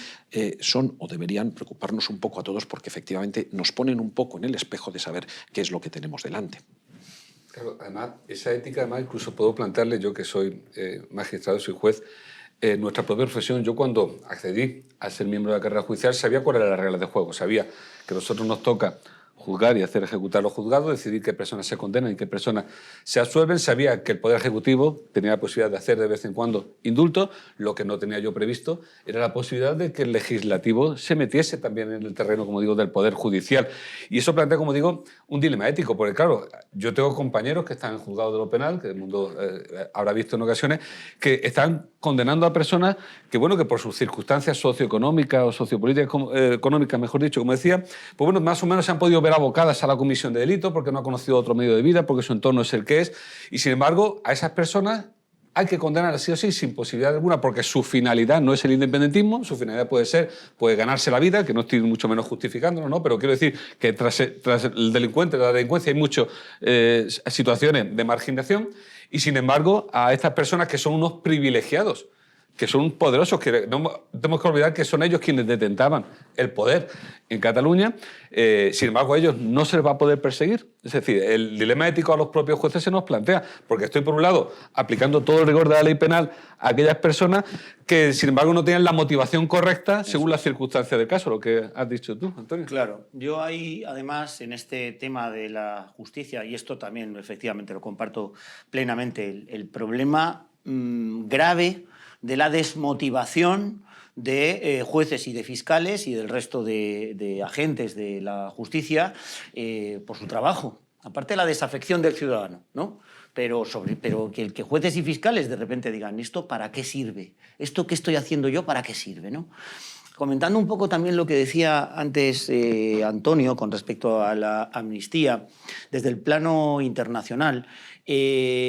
son o deberían preocuparnos un poco a todos, porque efectivamente nos ponen un poco en el espejo de saber qué es lo que tenemos delante. Claro, además, esa ética, además, incluso puedo plantearle, yo que soy magistrado, soy juez, nuestra propia profesión, yo cuando accedí a ser miembro de la carrera judicial sabía cuáles eran las reglas de juego, sabía que a nosotros nos toca juzgar y hacer ejecutar los juzgados, decidir qué personas se condenan y qué personas se absuelven. Sabía que el Poder Ejecutivo tenía la posibilidad de hacer de vez en cuando indultos. Lo que no tenía yo previsto era la posibilidad de que el Legislativo se metiese también en el terreno, como digo, del Poder Judicial. Y eso plantea, como digo, un dilema ético, porque claro, yo tengo compañeros que están en juzgados de lo penal, que el mundo habrá visto en ocasiones, que están condenando a personas que, bueno, que por sus circunstancias socioeconómicas o sociopolíticas, económicas, mejor dicho, como decía, pues bueno, más o menos se han podido ver abocadas a la comisión de delito porque no ha conocido otro medio de vida, porque su entorno es el que es, y sin embargo a esas personas hay que condenar sí o sí sin posibilidad alguna, porque su finalidad no es el independentismo, su finalidad puede ganarse la vida, que no estoy mucho menos justificándolo, ¿no? Pero quiero decir que tras el delincuente, la delincuencia, hay muchas situaciones de marginación, y sin embargo a estas personas que son unos privilegiados, que son poderosos, que no tenemos que olvidar que son ellos quienes detentaban el poder en Cataluña, sin embargo a ellos no se les va a poder perseguir. Es decir, el dilema ético a los propios jueces se nos plantea, porque estoy por un lado aplicando todo el rigor de la ley penal a aquellas personas que sin embargo no tienen la motivación correcta según las circunstancias del caso, lo que has dicho tú, Antonio. Claro, yo ahí además en este tema de la justicia, y esto también efectivamente lo comparto plenamente, el problema grave de la desmotivación de jueces y de fiscales y del resto de agentes de la justicia por su trabajo. aparte de la desafección del ciudadano, ¿no? Pero que jueces y fiscales de repente digan, ¿esto para qué sirve? ¿Esto que estoy haciendo yo para qué sirve, ¿no? Comentando un poco también lo que decía antes Antonio con respecto a la amnistía, desde el plano internacional,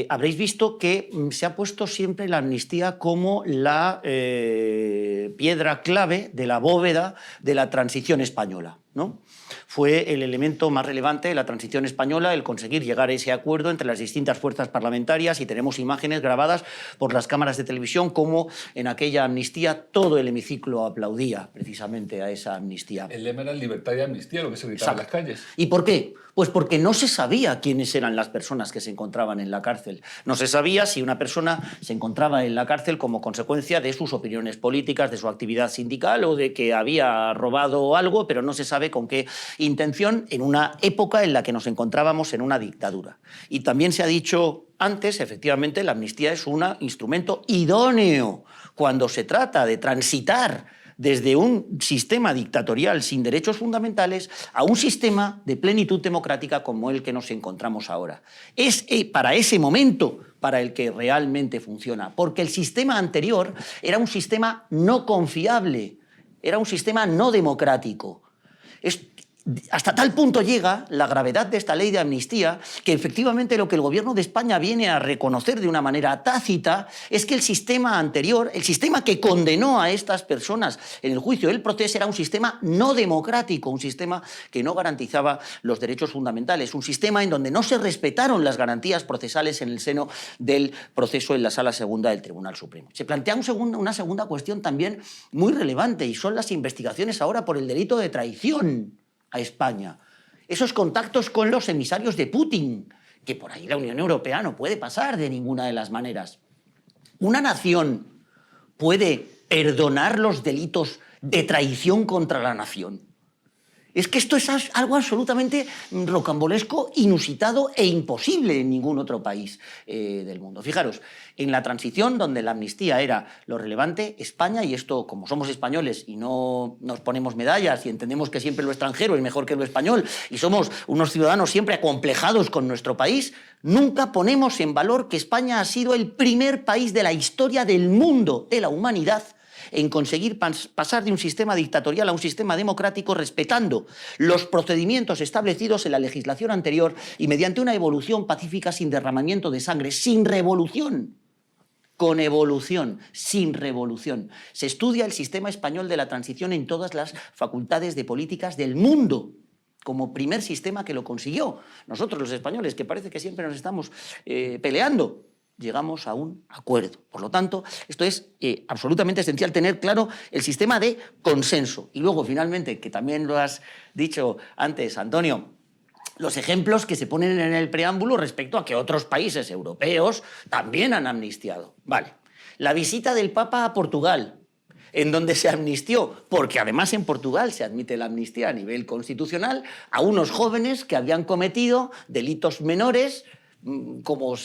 habréis visto que se ha puesto siempre la amnistía como la piedra clave de la bóveda de la transición española, ¿no? Fue el elemento más relevante de la transición española el conseguir llegar a ese acuerdo entre las distintas fuerzas parlamentarias, y tenemos imágenes grabadas por las cámaras de televisión como en aquella amnistía todo el hemiciclo aplaudía precisamente a esa amnistía. El lema era libertad y amnistía, lo que se gritaba en las calles. ¿Y por qué? Pues porque no se sabía quiénes eran las personas que se encontraban en la cárcel. No se sabía si una persona se encontraba en la cárcel como consecuencia de sus opiniones políticas, de su actividad sindical o de que había robado algo, pero no se sabe con qué intención en una época en la que nos encontrábamos en una dictadura. Y también se ha dicho antes, efectivamente, la amnistía es un instrumento idóneo cuando se trata de transitar desde un sistema dictatorial sin derechos fundamentales a un sistema de plenitud democrática como el que nos encontramos ahora. Es para ese momento para el que realmente funciona, porque el sistema anterior era un sistema no confiable, era un sistema no democrático. Hasta tal punto llega la gravedad de esta ley de amnistía que efectivamente lo que el gobierno de España viene a reconocer de una manera tácita es que el sistema anterior, el sistema que condenó a estas personas en el juicio del proceso, era un sistema no democrático, un sistema que no garantizaba los derechos fundamentales, un sistema en donde no se respetaron las garantías procesales en el seno del proceso en la Sala Segunda del Tribunal Supremo. Se plantea una segunda cuestión también muy relevante, y son las investigaciones ahora por el delito de traición a España. Esos contactos con los emisarios de Putin, que por ahí la Unión Europea no puede pasar de ninguna de las maneras. ¿Una nación puede perdonar los delitos de traición contra la nación? Es que esto es algo absolutamente rocambolesco, inusitado e imposible en ningún otro país del mundo. Fijaros, en la transición, donde la amnistía era lo relevante, España, y esto como somos españoles y no nos ponemos medallas y entendemos que siempre lo extranjero es mejor que lo español y somos unos ciudadanos siempre acomplejados con nuestro país, nunca ponemos en valor que España ha sido el primer país de la historia del mundo, de la humanidad, en conseguir pasar de un sistema dictatorial a un sistema democrático respetando los procedimientos establecidos en la legislación anterior y mediante una evolución pacífica sin derramamiento de sangre, sin revolución. Con evolución, sin revolución. Se estudia el sistema español de la transición en todas las facultades de políticas del mundo, como primer sistema que lo consiguió. Nosotros, los españoles, que parece que siempre nos estamos peleando, llegamos a un acuerdo. Por lo tanto, esto es absolutamente esencial, tener claro el sistema de consenso. Y luego, finalmente, que también lo has dicho antes, Antonio, los ejemplos que se ponen en el preámbulo respecto a que otros países europeos también han amnistiado. Vale, la visita del Papa a Portugal, en donde se amnistió, porque además en Portugal se admite la amnistía a nivel constitucional, a unos jóvenes que habían cometido delitos menores, como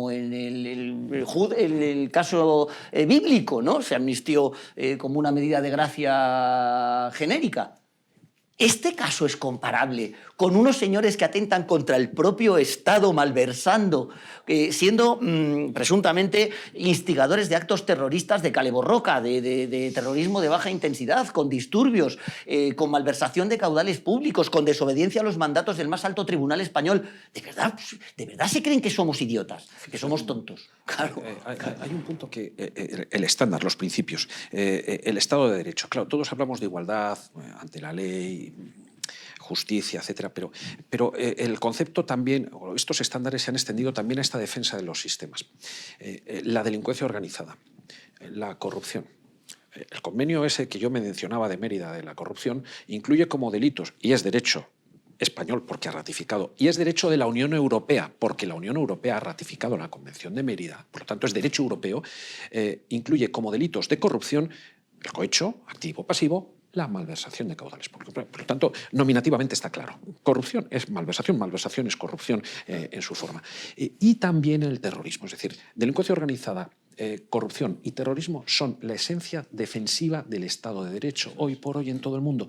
en el caso bíblico, ¿no? Se amnistió como una medida de gracia genérica. Este caso es comparable con unos señores que atentan contra el propio Estado, malversando, siendo presuntamente instigadores de actos terroristas de cale borroca, de terrorismo de baja intensidad, con disturbios, con malversación de caudales públicos, con desobediencia a los mandatos del más alto tribunal español. ¿De verdad se creen que somos idiotas, que somos tontos? Claro. Hay un punto que el estándar, los principios, el Estado de Derecho. Claro, todos hablamos de igualdad ante la ley, justicia, etcétera, pero el concepto también, o estos estándares se han extendido también a esta defensa de los sistemas. La delincuencia organizada, la corrupción. El convenio ese que yo mencionaba de Mérida de la corrupción incluye como delitos, y es derecho español porque ha ratificado, y es derecho de la Unión Europea porque la Unión Europea ha ratificado la Convención de Mérida, por lo tanto es derecho europeo, incluye como delitos de corrupción el cohecho, activo, pasivo, la malversación de caudales públicos. Por lo tanto, nominativamente está claro. Corrupción es malversación, malversación es corrupción en su forma. Y también el terrorismo, es decir, delincuencia organizada corrupción y terrorismo son la esencia defensiva del Estado de Derecho, hoy por hoy en todo el mundo.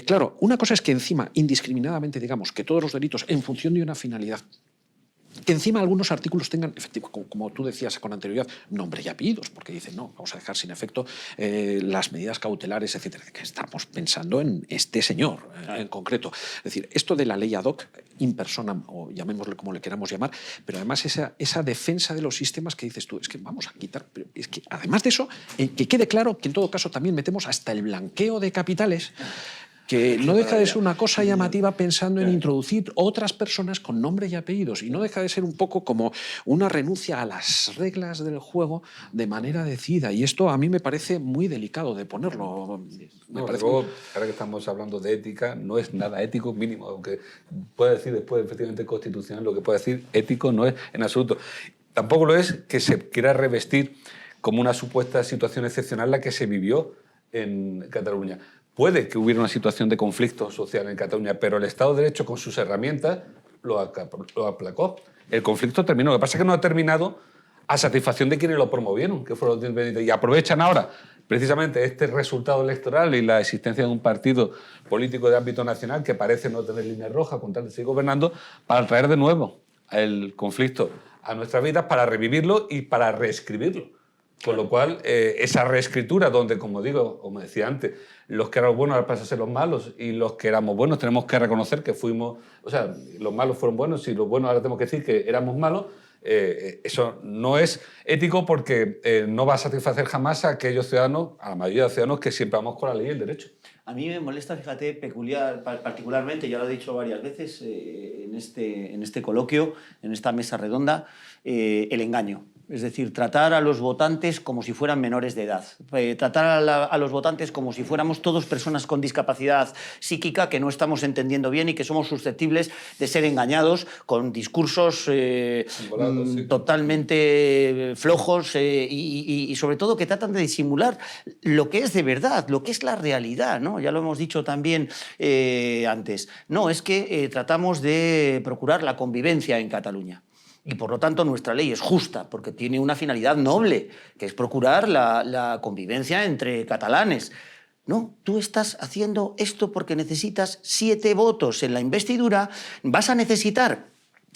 Claro, una cosa es que encima, indiscriminadamente, digamos, que todos los delitos, en función de una finalidad, que encima algunos artículos tengan, como tú decías con anterioridad, nombre y apellidos, porque dicen, no, vamos a dejar sin efecto las medidas cautelares, etcétera. Que estamos pensando en este señor en concreto. Es decir, esto de la ley ad hoc, in personam, o llamémosle como le queramos llamar, pero además esa defensa de los sistemas que dices tú, es que vamos a quitar, pero es que además de eso, que quede claro que en todo caso también metemos hasta el blanqueo de capitales, que no deja de ser una cosa llamativa pensando en introducir otras personas con nombre y apellidos, y no deja de ser un poco como una renuncia a las reglas del juego de manera decidida, y esto a mí me parece muy delicado de ponerlo. Luego, ahora que estamos hablando de ética, no es nada ético mínimo, aunque puede decir después efectivamente constitucional, lo que puede decir ético no es en absoluto. Tampoco lo es que se quiera revestir como una supuesta situación excepcional la que se vivió en Cataluña. Puede que hubiera una situación de conflicto social en Cataluña, pero el Estado de Derecho con sus herramientas lo aplacó. El conflicto terminó. Lo que pasa es que no ha terminado a satisfacción de quienes lo promovieron, que fueron los independientes. Y aprovechan ahora precisamente este resultado electoral y la existencia de un partido político de ámbito nacional que parece no tener línea roja con tal de seguir gobernando para traer de nuevo el conflicto a nuestras vidas, para revivirlo y para reescribirlo. Con lo cual, esa reescritura donde, como digo, como decía antes, los que éramos buenos ahora pasan a ser los malos y los que éramos buenos tenemos que reconocer que fuimos, o sea, los malos fueron buenos y los buenos ahora tenemos que decir que éramos malos. Eso no es ético porque no va a satisfacer jamás a aquellos ciudadanos, a la mayoría de los ciudadanos que siempre vamos con la ley y el derecho. A mí me molesta, fíjate, particularmente, ya lo he dicho varias veces en este coloquio, en esta mesa redonda, el engaño. Es decir, tratar a los votantes como si fueran menores de edad. Tratar a los votantes como si fuéramos todos personas con discapacidad psíquica que no estamos entendiendo bien y que somos susceptibles de ser engañados con discursos totalmente flojos y sobre todo que tratan de disimular lo que es de verdad, lo que es la realidad, ¿no? Ya lo hemos dicho también antes. No, es que tratamos de procurar la convivencia en Cataluña. Y por lo tanto nuestra ley es justa, porque tiene una finalidad noble, que es procurar la convivencia entre catalanes. No, tú estás haciendo esto porque necesitas 7 votos en la investidura, vas a necesitar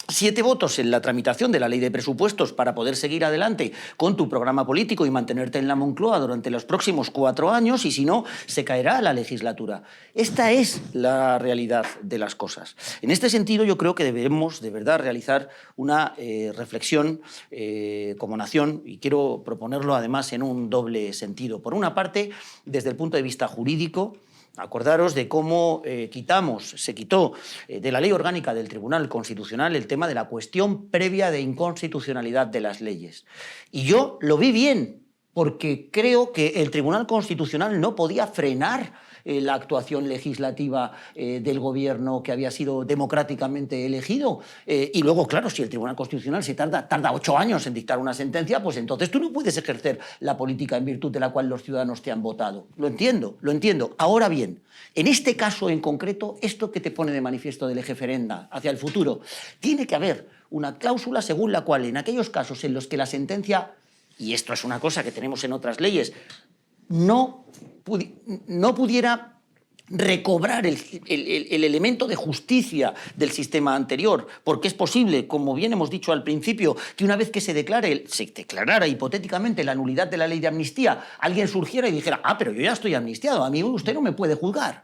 7 votos en la tramitación de la ley de presupuestos para poder seguir adelante con tu programa político y mantenerte en la Moncloa durante los próximos 4 años, y si no, se caerá la legislatura. Esta es la realidad de las cosas. En este sentido, yo creo que debemos de verdad realizar una reflexión como nación, y quiero proponerlo además en un doble sentido. Por una parte, desde el punto de vista jurídico, acordaros de cómo se quitó de la ley orgánica del Tribunal Constitucional el tema de la cuestión previa de inconstitucionalidad de las leyes. Y yo lo vi bien, porque creo que el Tribunal Constitucional no podía frenar la actuación legislativa del gobierno que había sido democráticamente elegido. Y luego, claro, si el Tribunal Constitucional tarda 8 años en dictar una sentencia, pues entonces tú no puedes ejercer la política en virtud de la cual los ciudadanos te han votado. Lo entiendo, lo entiendo. Ahora bien, en este caso en concreto, esto que te pone de manifiesto del eje ferenda hacia el futuro, tiene que haber una cláusula según la cual en aquellos casos en los que la sentencia, y esto es una cosa que tenemos en otras leyes, no pudiera recobrar el elemento de justicia del sistema anterior, porque es posible, como bien hemos dicho al principio, que una vez que se declarara hipotéticamente la nulidad de la ley de amnistía, alguien surgiera y dijera, pero yo ya estoy amnistiado, a mí usted no me puede juzgar.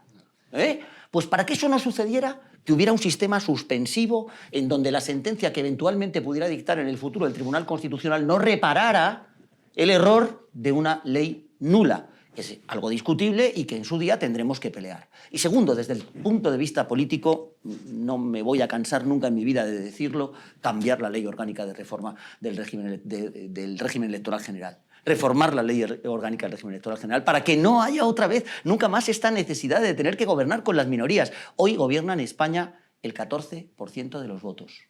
Pues para que eso no sucediera, que hubiera un sistema suspensivo en donde la sentencia que eventualmente pudiera dictar en el futuro el Tribunal Constitucional no reparara el error de una ley nula, que es algo discutible y que en su día tendremos que pelear. Y segundo, desde el punto de vista político, no me voy a cansar nunca en mi vida de decirlo, cambiar la ley orgánica de reforma del régimen electoral general. Reformar la ley orgánica del régimen electoral general para que no haya otra vez nunca más esta necesidad de tener que gobernar con las minorías. Hoy gobierna en España el 14% de los votos.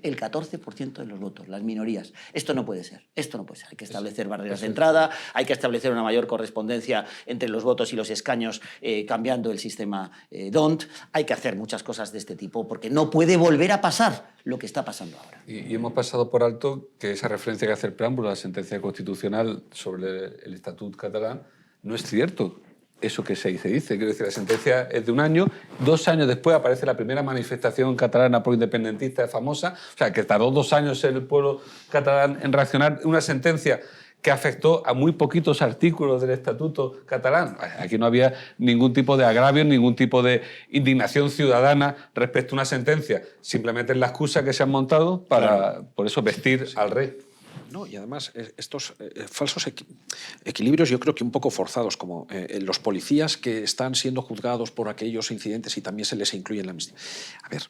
El 14% de los votos, las minorías. Esto no puede ser, esto no puede ser. Hay que establecer barreras de entrada, hay que establecer una mayor correspondencia entre los votos y los escaños cambiando el sistema DONT. Hay que hacer muchas cosas de este tipo porque no puede volver a pasar lo que está pasando ahora. Y hemos pasado por alto que esa referencia que hace el preámbulo a la sentencia constitucional sobre el Estatut catalán no es cierto. Eso que se dice. Quiero decir, la sentencia es de un año, 2 años después aparece la primera manifestación catalana pro-independentista famosa, o sea, que tardó 2 años el pueblo catalán en reaccionar, una sentencia que afectó a muy poquitos artículos del Estatuto catalán. Aquí no había ningún tipo de agravio, ningún tipo de indignación ciudadana respecto a una sentencia. Simplemente es la excusa que se han montado para, por eso, vestir al rey. No, y además estos falsos equilibrios yo creo que un poco forzados, como los policías que están siendo juzgados por aquellos incidentes y también se les incluye en la amnistía. A ver,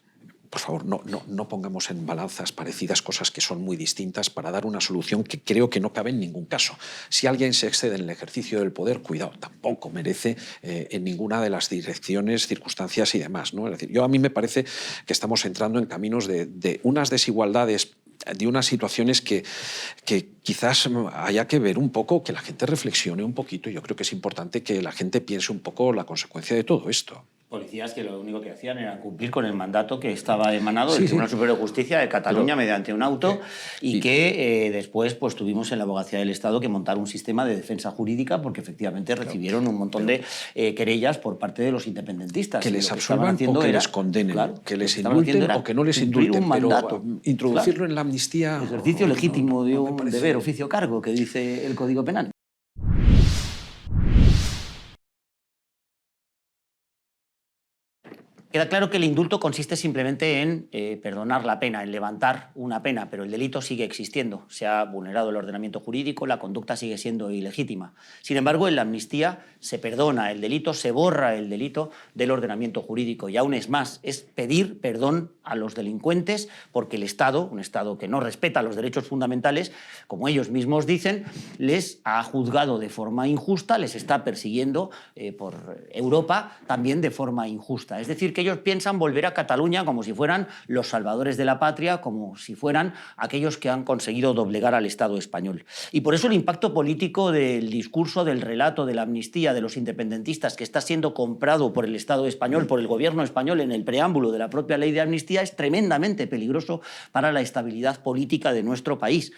por favor, no pongamos en balanzas parecidas cosas que son muy distintas para dar una solución que creo que no cabe en ningún caso. Si alguien se excede en el ejercicio del poder, cuidado, tampoco merece en ninguna de las direcciones, circunstancias y demás, ¿no? Es decir, a mí me parece que estamos entrando en caminos de unas desigualdades, de unas situaciones que quizás haya que ver un poco, que la gente reflexione un poquito. Yo creo que es importante que la gente piense un poco la consecuencia de todo esto. Policías que lo único que hacían era cumplir con el mandato que estaba emanado del Tribunal Superior de Justicia de Cataluña mediante un auto y que después pues, tuvimos en la Abogacía del Estado que montar un sistema de defensa jurídica porque efectivamente recibieron un montón de querellas por parte de los independentistas. Que les absuelvan o que les condenen, que les indulten o que no les indulten, pero introducirlo en la amnistía... Ejercicio legítimo de un deber, oficio, cargo, que dice el Código Penal. Queda claro que el indulto consiste simplemente en perdonar la pena, en levantar una pena, pero el delito sigue existiendo. Se ha vulnerado el ordenamiento jurídico, la conducta sigue siendo ilegítima. Sin embargo, en la amnistía se perdona el delito, se borra el delito del ordenamiento jurídico. Y aún es más, es pedir perdón a los delincuentes porque el Estado, un Estado que no respeta los derechos fundamentales, como ellos mismos dicen, les ha juzgado de forma injusta, les está persiguiendo por Europa también de forma injusta. Es decir, que ellos piensan volver a Cataluña como si fueran los salvadores de la patria, como si fueran aquellos que han conseguido doblegar al Estado español. Y por eso el impacto político del discurso, del relato, de la amnistía de los independentistas que está siendo comprado por el Estado español, por el gobierno español en el preámbulo de la propia ley de amnistía es tremendamente peligroso para la estabilidad política de nuestro país.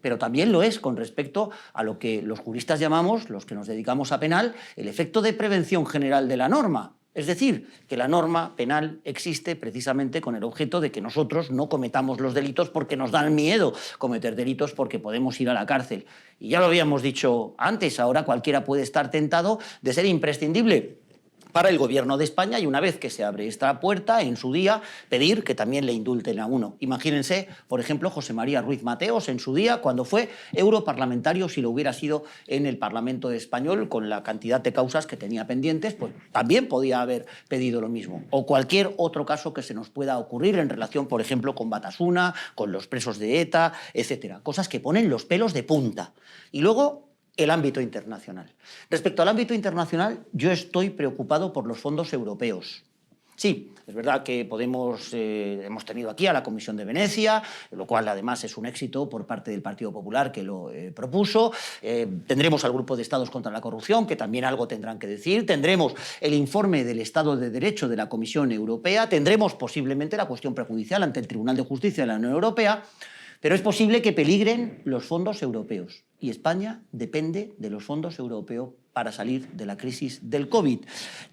Pero también lo es con respecto a lo que los juristas llamamos, los que nos dedicamos a penal, el efecto de prevención general de la norma. Es decir, que la norma penal existe precisamente con el objeto de que nosotros no cometamos los delitos porque nos dan miedo cometer delitos porque podemos ir a la cárcel. Y ya lo habíamos dicho antes, ahora cualquiera puede estar tentado de ser imprescindible para el Gobierno de España y una vez que se abre esta puerta, en su día, pedir que también le indulten a uno. Imagínense, por ejemplo, José María Ruiz Mateos en su día, cuando fue europarlamentario, si lo hubiera sido en el Parlamento español, con la cantidad de causas que tenía pendientes, pues también podía haber pedido lo mismo. O cualquier otro caso que se nos pueda ocurrir en relación, por ejemplo, con Batasuna, con los presos de ETA, etcétera. Cosas que ponen los pelos de punta. Y luego, el ámbito internacional. Respecto al ámbito internacional, yo estoy preocupado por los fondos europeos. Sí, es verdad que hemos tenido aquí a la Comisión de Venecia, lo cual además es un éxito por parte del Partido Popular que lo propuso. Tendremos al Grupo de Estados contra la Corrupción, que también algo tendrán que decir. Tendremos el informe del Estado de Derecho de la Comisión Europea. Tendremos posiblemente la cuestión prejudicial ante el Tribunal de Justicia de la Unión Europea. Pero es posible que peligren los fondos europeos y España depende de los fondos europeos para salir de la crisis del COVID.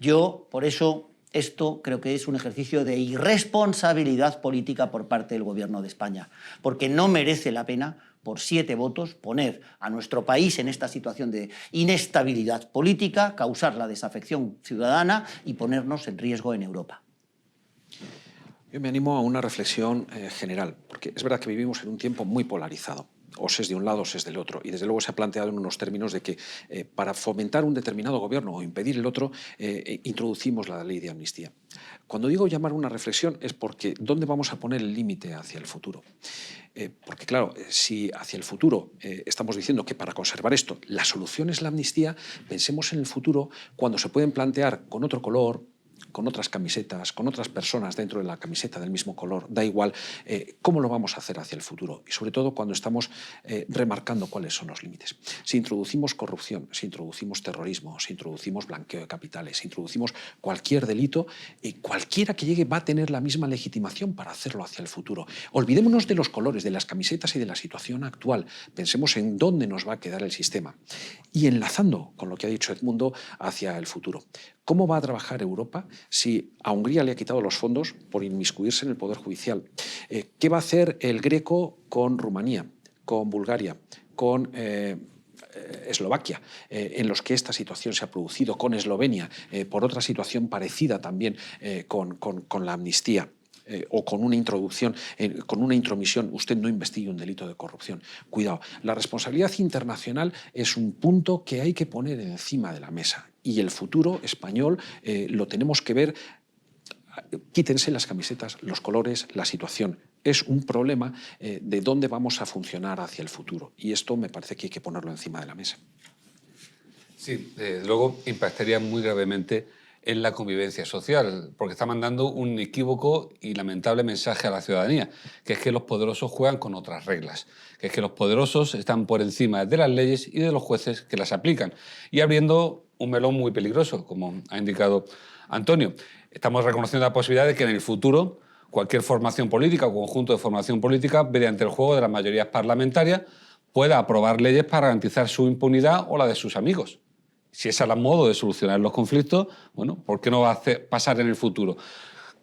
Yo, por eso, esto creo que es un ejercicio de irresponsabilidad política por parte del Gobierno de España, porque no merece la pena, por 7 votos, poner a nuestro país en esta situación de inestabilidad política, causar la desafección ciudadana y ponernos en riesgo en Europa. Yo me animo a una reflexión general, porque es verdad que vivimos en un tiempo muy polarizado. O se es de un lado o se es del otro. Y desde luego se ha planteado en unos términos de que para fomentar un determinado gobierno o impedir el otro, introducimos la ley de amnistía. Cuando digo llamar a una reflexión es porque ¿dónde vamos a poner el límite hacia el futuro? Porque claro, si hacia el futuro estamos diciendo que para conservar esto la solución es la amnistía, pensemos en el futuro cuando se pueden plantear con otro color, con otras camisetas, con otras personas dentro de la camiseta del mismo color, da igual, cómo lo vamos a hacer hacia el futuro y sobre todo cuando estamos remarcando cuáles son los límites. Si introducimos corrupción, si introducimos terrorismo, si introducimos blanqueo de capitales, si introducimos cualquier delito, cualquiera que llegue va a tener la misma legitimación para hacerlo hacia el futuro. Olvidémonos de los colores, de las camisetas y de la situación actual. Pensemos en dónde nos va a quedar el sistema. Y enlazando con lo que ha dicho Edmundo hacia el futuro. ¿Cómo va a trabajar Europa si a Hungría le ha quitado los fondos por inmiscuirse en el Poder Judicial? ¿Qué va a hacer el Greco con Rumanía, con Bulgaria, con Eslovaquia, en los que esta situación se ha producido, con Eslovenia, por otra situación parecida también con la amnistía? O con una introducción, con una intromisión, usted no investigue un delito de corrupción. Cuidado, la responsabilidad internacional es un punto que hay que poner encima de la mesa y el futuro español lo tenemos que ver. Quítense las camisetas, los colores, la situación. Es un problema de dónde vamos a funcionar hacia el futuro y esto me parece que hay que ponerlo encima de la mesa. Sí, luego impactaría muy gravemente en la convivencia social, porque está mandando un inequívoco y lamentable mensaje a la ciudadanía, que es que los poderosos juegan con otras reglas, que es que los poderosos están por encima de las leyes y de los jueces que las aplican, y abriendo un melón muy peligroso, como ha indicado Antonio. Estamos reconociendo la posibilidad de que en el futuro cualquier formación política o conjunto de formación política, mediante el juego de las mayorías parlamentarias, pueda aprobar leyes para garantizar su impunidad o la de sus amigos. Si ese es el modo de solucionar los conflictos, bueno, ¿por qué no va a pasar en el futuro?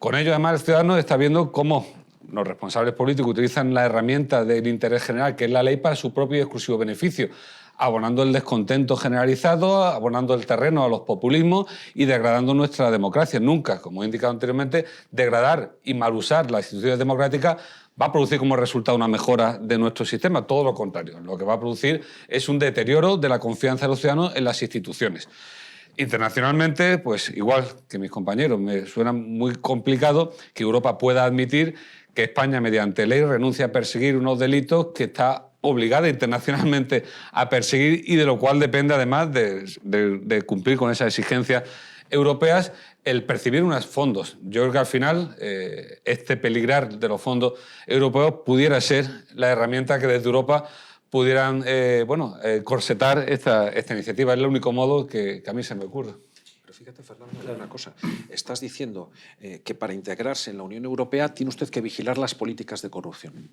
Con ello, además, el ciudadano está viendo cómo los responsables políticos utilizan la herramienta del interés general, que es la ley, para su propio y exclusivo beneficio, abonando el descontento generalizado, abonando el terreno a los populismos y degradando nuestra democracia. Nunca, como he indicado anteriormente, degradar y mal usar las instituciones democráticas va a producir como resultado una mejora de nuestro sistema. Todo lo contrario. Lo que va a producir es un deterioro de la confianza de los ciudadanos en las instituciones. Internacionalmente, pues igual que mis compañeros, me suena muy complicado que Europa pueda admitir que España, mediante ley, renuncia a perseguir unos delitos que está obligada internacionalmente a perseguir y de lo cual depende, además, de cumplir con esas exigencias europeas, el percibir unos fondos. Yo creo que al final este peligrar de los fondos europeos pudiera ser la herramienta que desde Europa pudieran corsetar esta iniciativa. Es el único modo que a mí se me ocurre. Pero fíjate, Fernando, una cosa. Estás diciendo que para integrarse en la Unión Europea tiene usted que vigilar las políticas de corrupción.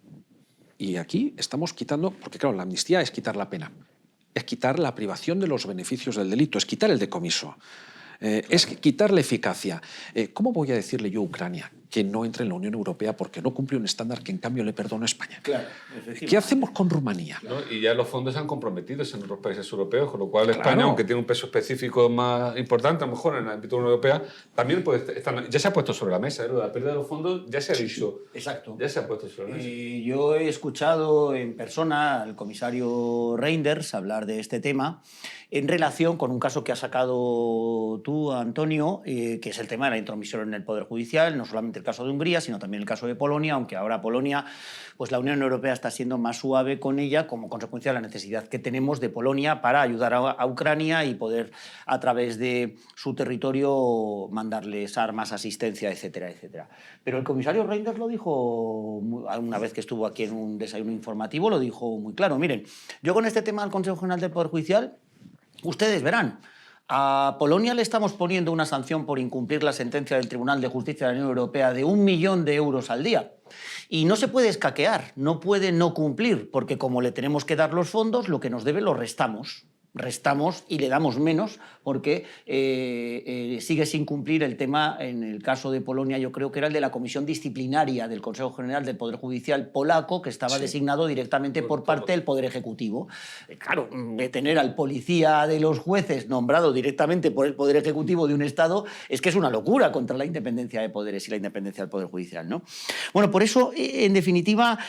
Y aquí estamos quitando, porque claro, la amnistía es quitar la pena, es quitar la privación de los beneficios del delito, es quitar el decomiso. Es quitar la eficacia. ¿Cómo voy a decirle yo a Ucrania que no entre en la Unión Europea porque no cumple un estándar que en cambio le perdono a España? Claro, ¿Qué hacemos con Rumanía? ¿No? Y ya los fondos se han comprometido en otros países europeos, con lo cual Claro. España, aunque tiene un peso específico más importante, a lo mejor en el ámbito de la Unión Europea, también ya se ha puesto sobre la mesa. La pérdida de los fondos ya se ha dicho. Exacto. Ya se ha puesto sobre la mesa. Yo he escuchado en persona al comisario Reinders hablar de este tema en relación con un caso que has sacado tú, Antonio, que es el tema de la intromisión en el Poder Judicial, no solamente el caso de Hungría, sino también el caso de Polonia, aunque ahora Polonia, pues la Unión Europea está siendo más suave con ella como consecuencia de la necesidad que tenemos de Polonia para ayudar a Ucrania y poder, a través de su territorio, mandarles armas, asistencia, etcétera, etcétera. Pero el comisario Reinders lo dijo, una vez que estuvo aquí en un desayuno informativo, lo dijo muy claro. Miren, yo con este tema del Consejo General del Poder Judicial, ustedes verán, a Polonia le estamos poniendo una sanción por incumplir la sentencia del Tribunal de Justicia de la Unión Europea de 1 millón de euros al día. Y no se puede escaquear, no puede no cumplir, porque como le tenemos que dar los fondos, lo que nos debe lo restamos y le damos menos porque sigue sin cumplir el tema. En el caso de Polonia, yo creo que era el de la Comisión Disciplinaria del Consejo General del Poder Judicial polaco, que estaba designado directamente por parte del Poder Ejecutivo. Claro, de tener al policía de los jueces nombrado directamente por el Poder Ejecutivo de un Estado es que es una locura contra la independencia de poderes y la independencia del Poder Judicial, ¿no? Bueno, por eso, en definitiva,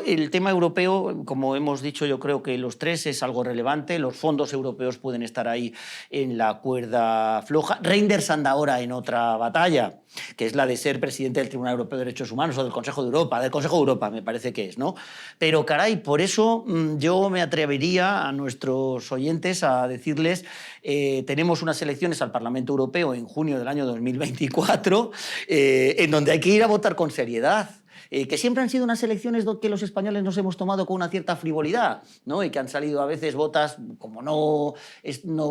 el tema europeo, como hemos dicho, yo creo que los tres es algo relevante. Los fondos europeos pueden estar ahí en la cuerda floja. Reinders anda ahora en otra batalla, que es la de ser presidente del Tribunal Europeo de Derechos Humanos o del Consejo de Europa, me parece que es, ¿no? Pero caray, por eso yo me atrevería a nuestros oyentes a decirles, tenemos unas elecciones al Parlamento Europeo en junio del año 2024, en donde hay que ir a votar con seriedad. Que siempre han sido unas elecciones que los españoles nos hemos tomado con una cierta frivolidad, ¿no? Y que han salido a veces votas, como no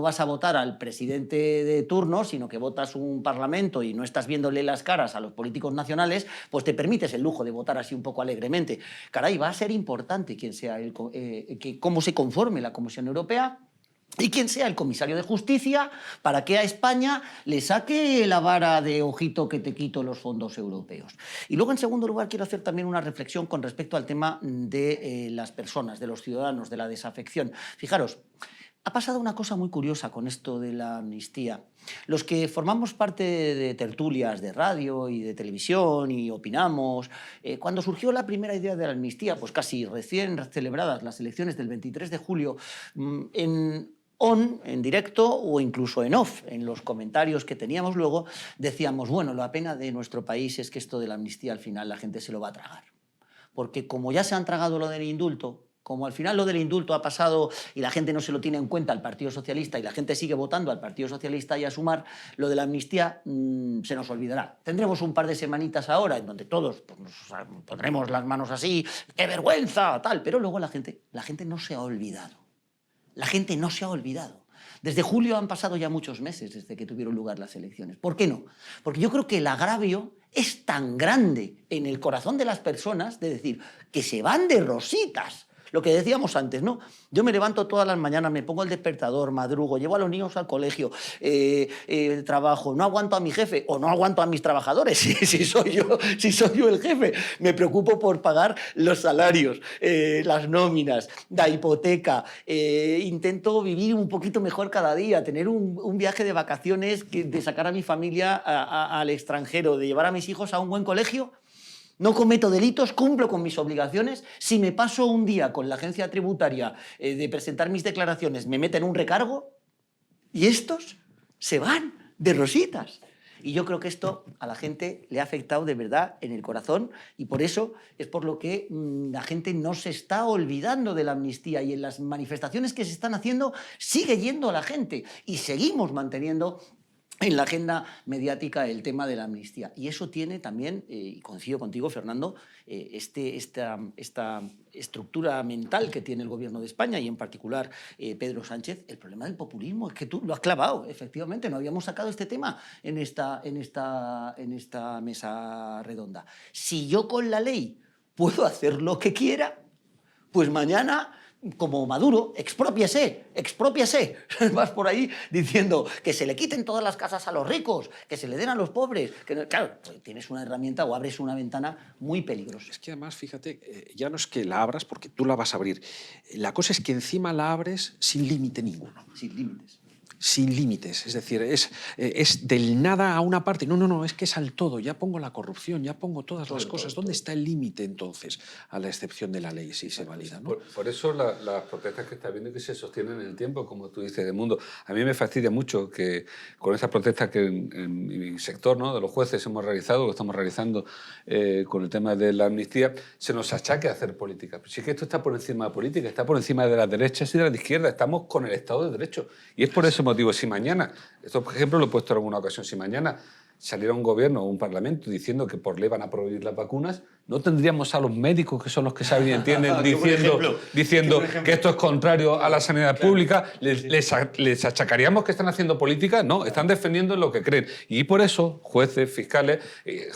vas a votar al presidente de turno, sino que votas un parlamento y no estás viéndole las caras a los políticos nacionales, pues te permites el lujo de votar así un poco alegremente. Caray, va a ser importante quién sea cómo se conforme la Comisión Europea y quién sea el comisario de Justicia para que a España le saque la vara de ojito que te quito los fondos europeos. Y luego, en segundo lugar, quiero hacer también una reflexión con respecto al tema de las personas, de los ciudadanos, de la desafección. Fijaros, ha pasado una cosa muy curiosa con esto de la amnistía. Los que formamos parte de tertulias de radio y de televisión y opinamos, cuando surgió la primera idea de la amnistía, pues casi recién celebradas las elecciones del 23 de julio, en directo o incluso en off, en los comentarios que teníamos luego, decíamos, bueno, la pena de nuestro país es que esto de la amnistía al final la gente se lo va a tragar. Porque como ya se han tragado lo del indulto, como al final lo del indulto ha pasado y la gente no se lo tiene en cuenta al Partido Socialista y la gente sigue votando al Partido Socialista y a Sumar, lo de la amnistía se nos olvidará. Tendremos un par de semanitas ahora en donde todos pues, nos pondremos las manos así, ¡qué vergüenza! Tal, pero luego la gente no se ha olvidado. La gente no se ha olvidado. Desde julio han pasado ya muchos meses desde que tuvieron lugar las elecciones. ¿Por qué no? Porque yo creo que el agravio es tan grande en el corazón de las personas de decir que se van de rositas. Lo que decíamos antes, ¿no? Yo me levanto todas las mañanas, me pongo el despertador, madrugo, llevo a los niños al colegio, trabajo, no aguanto a mi jefe o no aguanto a mis trabajadores, si soy yo el jefe. Me preocupo por pagar los salarios, las nóminas, la hipoteca, intento vivir un poquito mejor cada día, tener un viaje de vacaciones, de sacar a mi familia al extranjero, de llevar a mis hijos a un buen colegio. No cometo delitos, cumplo con mis obligaciones. Si me paso un día con la agencia tributaria de presentar mis declaraciones, me meten un recargo y estos se van de rositas. Y yo creo que esto a la gente le ha afectado de verdad en el corazón y por eso es por lo que la gente no se está olvidando de la amnistía y en las manifestaciones que se están haciendo sigue yendo la gente y seguimos manteniendo en la agenda mediática el tema de la amnistía. Y eso tiene también, y coincido contigo, Fernando, esta estructura mental que tiene el Gobierno de España y en particular Pedro Sánchez, el problema del populismo. Es que tú lo has clavado, efectivamente, no habíamos sacado este tema en esta mesa redonda. Si yo con la ley puedo hacer lo que quiera, pues mañana, como Maduro, exprópiese. Vas por ahí diciendo que se le quiten todas las casas a los ricos, que se le den a los pobres. Claro, tienes una herramienta o abres una ventana muy peligrosa. Es que además, fíjate, ya no es que la abras porque tú la vas a abrir. La cosa es que encima la abres sin límite ninguno. Sin límites. Sin límites, es decir, es del nada a una parte. No, es que es al todo. Ya pongo la corrupción, ya pongo todas las cosas. ¿Dónde está el límite entonces? A la excepción de la ley, si se valida, ¿no? Por eso las protestas que está viendo y que se sostienen en el tiempo, como tú dices, del mundo. A mí me fastidia mucho que con esas protestas que en mi sector, ¿no?, de los jueces hemos realizado, que estamos realizando con el tema de la amnistía, se nos achaque a hacer política. Pero si es que esto está por encima de la política, está por encima de las derechas y de las izquierdas. Estamos con el Estado de Derecho. Y es por ese motivo, si mañana, esto por ejemplo lo he puesto en alguna ocasión, si mañana saliera un gobierno o un parlamento diciendo que por ley van a prohibir las vacunas, no tendríamos a los médicos, que son los que saben y entienden, diciendo que esto es contrario a la sanidad pública. ¿Les achacaríamos que están haciendo política? No, están defendiendo lo que creen. Y por eso, jueces, fiscales,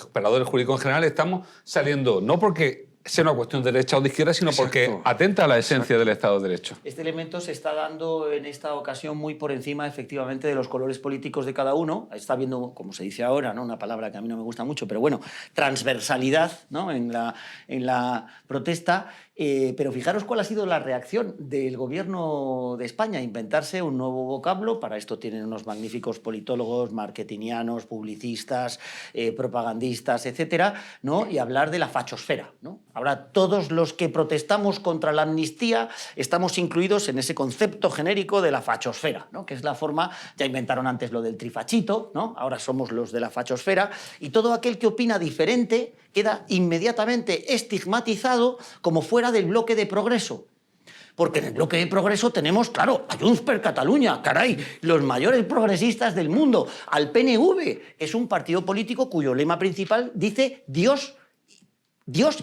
operadores jurídicos en general, estamos saliendo, no porque sea una cuestión de derecha o de izquierda, sino porque atenta a la esencia del Estado de Derecho. Este elemento se está dando en esta ocasión muy por encima, efectivamente, de los colores políticos de cada uno. Está habiendo, como se dice ahora, ¿no?, una palabra que a mí no me gusta mucho, pero bueno, transversalidad, ¿no?, en la protesta. Pero fijaros cuál ha sido la reacción del Gobierno de España, inventarse un nuevo vocablo. Para esto tienen unos magníficos politólogos, marketingianos, publicistas, propagandistas, etcétera, ¿no?, y hablar de la fachosfera, ¿no? Ahora, todos los que protestamos contra la amnistía estamos incluidos en ese concepto genérico de la fachosfera, ¿no? Que es la forma, ya inventaron antes lo del trifachito, ¿no? Ahora somos los de la fachosfera, y todo aquel que opina diferente queda inmediatamente estigmatizado como fuera del bloque de progreso. Porque en el bloque de progreso tenemos, claro, a Junts per Catalunya, caray, los mayores progresistas del mundo, al PNV, que es un partido político cuyo lema principal dice Dios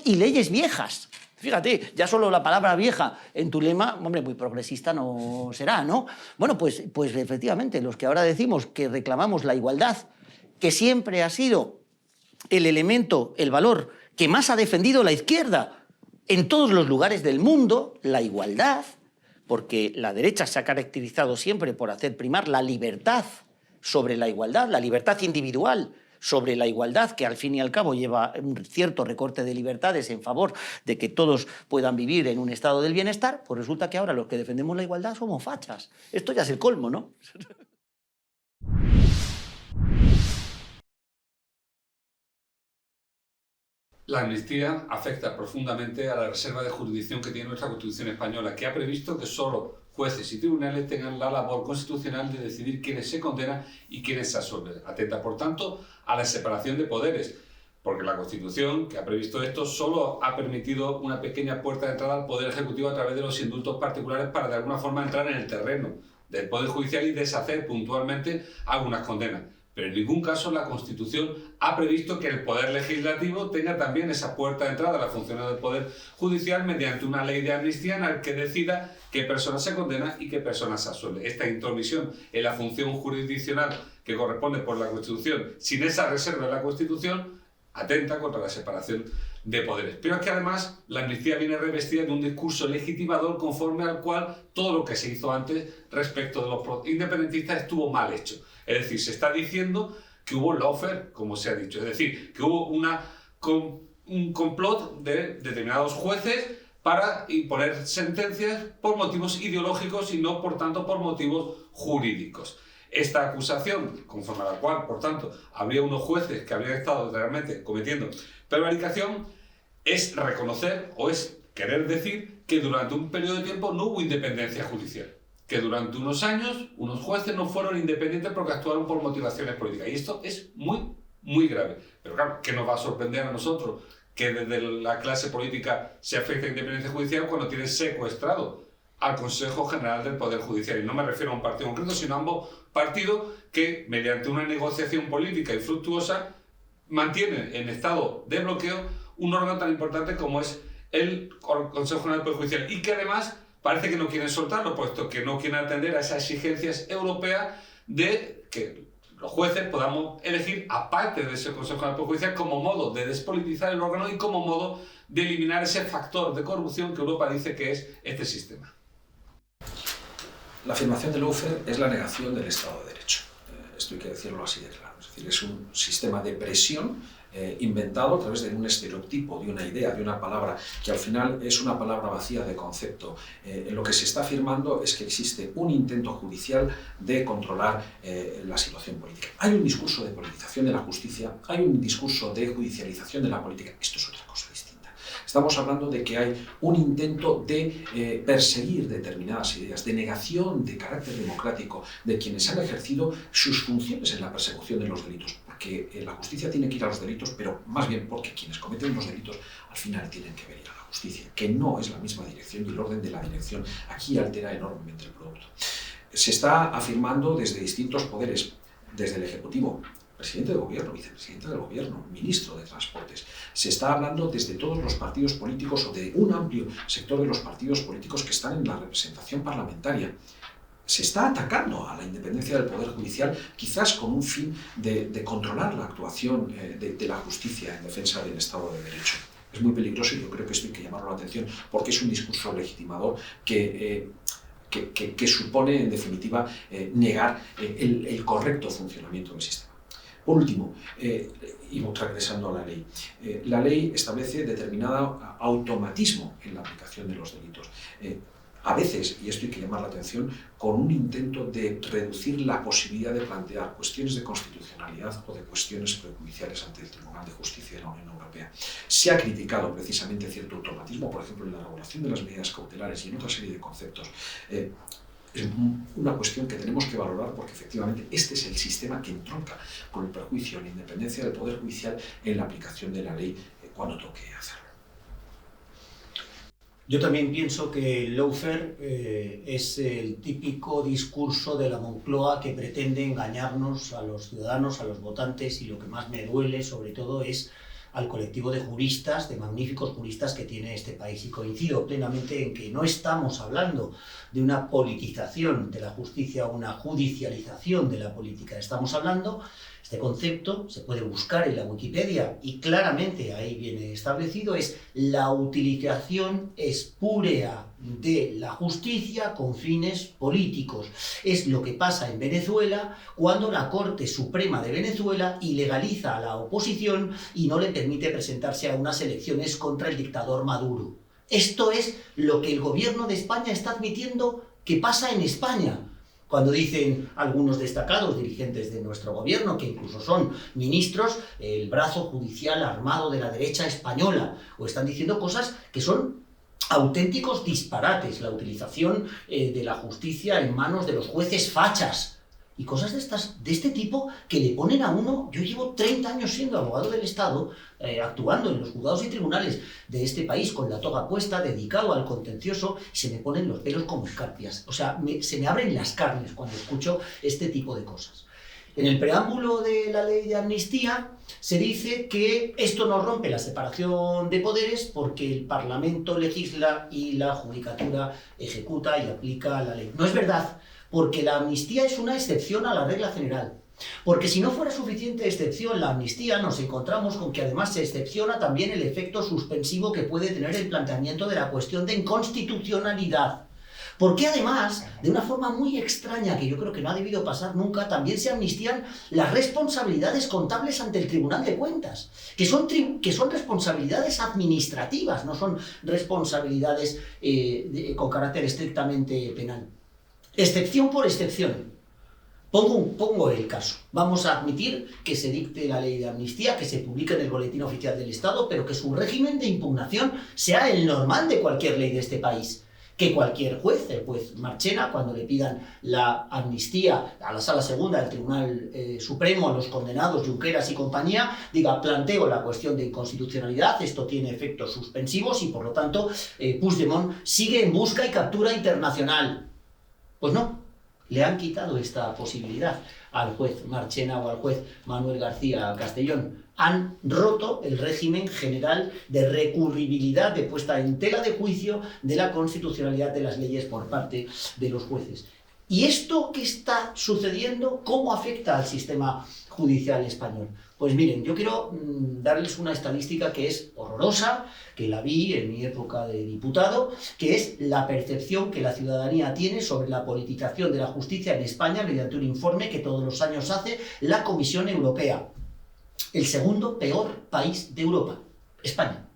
y leyes viejas. Fíjate, ya solo la palabra vieja en tu lema, hombre, muy progresista no será, ¿no? Bueno, pues efectivamente, los que ahora decimos que reclamamos la igualdad, que siempre ha sido el elemento, el valor que más ha defendido la izquierda en todos los lugares del mundo, la igualdad, porque la derecha se ha caracterizado siempre por hacer primar la libertad sobre la igualdad, la libertad individual sobre la igualdad, que al fin y al cabo lleva un cierto recorte de libertades en favor de que todos puedan vivir en un estado del bienestar, pues resulta que ahora los que defendemos la igualdad somos fachas. Esto ya es el colmo, ¿no? La amnistía afecta profundamente a la reserva de jurisdicción que tiene nuestra Constitución española, que ha previsto que solo jueces y tribunales tengan la labor constitucional de decidir quiénes se condenan y quiénes se absuelven. Atenta, por tanto, a la separación de poderes, porque la Constitución, que ha previsto esto, solo ha permitido una pequeña puerta de entrada al Poder Ejecutivo a través de los indultos particulares para, de alguna forma, entrar en el terreno del Poder Judicial y deshacer puntualmente algunas condenas. Pero en ningún caso la Constitución ha previsto que el Poder Legislativo tenga también esa puerta de entrada a la función del Poder Judicial mediante una ley de amnistía en la que decida qué personas se condenan y qué personas se absuelven. Esta intromisión en la función jurisdiccional que corresponde por la Constitución, sin esa reserva de la Constitución, atenta contra la separación de poderes. Pero es que además la amnistía viene revestida de un discurso legitimador conforme al cual todo lo que se hizo antes respecto de los independentistas estuvo mal hecho. Es decir, se está diciendo que hubo lawfare, como se ha dicho, es decir, que hubo un complot de determinados jueces para imponer sentencias por motivos ideológicos y no, por tanto, por motivos jurídicos. Esta acusación, conforme a la cual, por tanto, habría unos jueces que habrían estado realmente cometiendo prevaricación, es reconocer o es querer decir que durante un periodo de tiempo no hubo independencia judicial, que durante unos años unos jueces no fueron independientes porque actuaron por motivaciones políticas. Y esto es muy, muy grave. Pero claro, ¿qué nos va a sorprender a nosotros que desde la clase política se afecte a la independencia judicial cuando tienen secuestrado al Consejo General del Poder Judicial? Y no me refiero a un partido concreto, sino a ambos partidos que, mediante una negociación política infructuosa, mantienen en estado de bloqueo un órgano tan importante como es el Consejo General del Poder Judicial y que además parece que no quieren soltarlo, puesto que no quieren atender a esas exigencias europeas de que los jueces podamos elegir, aparte de ese Consejo General del Poder Judicial, como modo de despolitizar el órgano y como modo de eliminar ese factor de corrupción que Europa dice que es este sistema. La afirmación del lawfare es la negación del Estado de Derecho. Esto hay que decirlo así de claro. Es decir, es un sistema de presión inventado a través de un estereotipo, de una idea, de una palabra, que al final es una palabra vacía de concepto. Lo que se está afirmando es que existe un intento judicial de controlar la situación política. Hay un discurso de politización de la justicia, hay un discurso de judicialización de la política. Esto es otra cosa distinta. Estamos hablando de que hay un intento de perseguir determinadas ideas, de negación de carácter democrático de quienes han ejercido sus funciones en la persecución de los delitos. Porque la justicia tiene que ir a los delitos, pero más bien porque quienes cometen los delitos al final tienen que venir a la justicia, que no es la misma dirección y el orden de la dirección aquí altera enormemente el producto. Se está afirmando desde distintos poderes, desde el Ejecutivo, presidente de gobierno, vicepresidente del gobierno, ministro de Transportes. Se está hablando desde todos los partidos políticos o de un amplio sector de los partidos políticos que están en la representación parlamentaria. Se está atacando a la independencia del Poder Judicial, quizás con un fin de controlar la actuación de la justicia en defensa del Estado de Derecho. Es muy peligroso y yo creo que esto hay que llamarlo la atención porque es un discurso legitimador que supone, en definitiva, negar el correcto funcionamiento del sistema. Por último, y regresando a la ley establece determinado automatismo en la aplicación de los delitos. A veces, y esto hay que llamar la atención, con un intento de reducir la posibilidad de plantear cuestiones de constitucionalidad o de cuestiones prejudiciales ante el Tribunal de Justicia de la Unión Europea. Se ha criticado precisamente cierto automatismo, por ejemplo, en la regulación de las medidas cautelares y en otra serie de conceptos. Es una cuestión que tenemos que valorar porque efectivamente este es el sistema que entronca con el perjuicio, la independencia del Poder Judicial en la aplicación de la ley cuando toque hacerlo. Yo también pienso que el lawfare es el típico discurso de la Moncloa que pretende engañarnos a los ciudadanos, a los votantes, y lo que más me duele sobre todo es al colectivo de juristas, de magníficos juristas que tiene este país. Y coincido plenamente en que no estamos hablando de una politización de la justicia o una judicialización de la política. Estamos hablando, este concepto se puede buscar en la Wikipedia y claramente ahí viene establecido, es la utilización espúrea de la justicia con fines políticos. Es lo que pasa en Venezuela cuando la Corte Suprema de Venezuela ilegaliza a la oposición y no le permite presentarse a unas elecciones contra el dictador Maduro. Esto es lo que el gobierno de España está admitiendo que pasa en España. Cuando dicen algunos destacados dirigentes de nuestro gobierno, que incluso son ministros, el brazo judicial armado de la derecha española, o están diciendo cosas que son auténticos disparates, la utilización de la justicia en manos de los jueces fachas, y cosas de este tipo que le ponen a uno. Yo llevo 30 años siendo abogado del Estado, actuando en los juzgados y tribunales de este país con la toga puesta, dedicado al contencioso, y se me ponen los pelos como escarpias. O sea, se me abren las carnes cuando escucho este tipo de cosas. En el preámbulo de la ley de amnistía se dice que esto no rompe la separación de poderes porque el Parlamento legisla y la Judicatura ejecuta y aplica la ley. No es verdad, porque la amnistía es una excepción a la regla general. Porque si no fuera suficiente excepción la amnistía, nos encontramos con que además se excepciona también el efecto suspensivo que puede tener el planteamiento de la cuestión de inconstitucionalidad. Porque además, de una forma muy extraña, que yo creo que no ha debido pasar nunca, también se amnistían las responsabilidades contables ante el Tribunal de Cuentas, que son responsabilidades administrativas, no son responsabilidades con carácter estrictamente penal. Excepción por excepción. Pongo el caso. Vamos a admitir que se dicte la ley de amnistía, que se publique en el Boletín Oficial del Estado, pero que su régimen de impugnación sea el normal de cualquier ley de este país. Que cualquier juez, el juez Marchena, cuando le pidan la amnistía a la Sala Segunda del Tribunal Supremo, a los condenados Junqueras y compañía, diga, planteo la cuestión de inconstitucionalidad, esto tiene efectos suspensivos y por lo tanto Puigdemont sigue en busca y captura internacional. Pues no, le han quitado esta posibilidad al juez Marchena o al juez Manuel García Castellón. Han roto el régimen general de recurribilidad, de puesta en tela de juicio de la constitucionalidad de las leyes por parte de los jueces. ¿Y esto que está sucediendo, cómo afecta al sistema judicial español? Pues miren, yo quiero darles una estadística que es horrorosa, que la vi en mi época de diputado, que es la percepción que la ciudadanía tiene sobre la politización de la justicia en España mediante un informe que todos los años hace la Comisión Europea. El segundo peor país de Europa, España.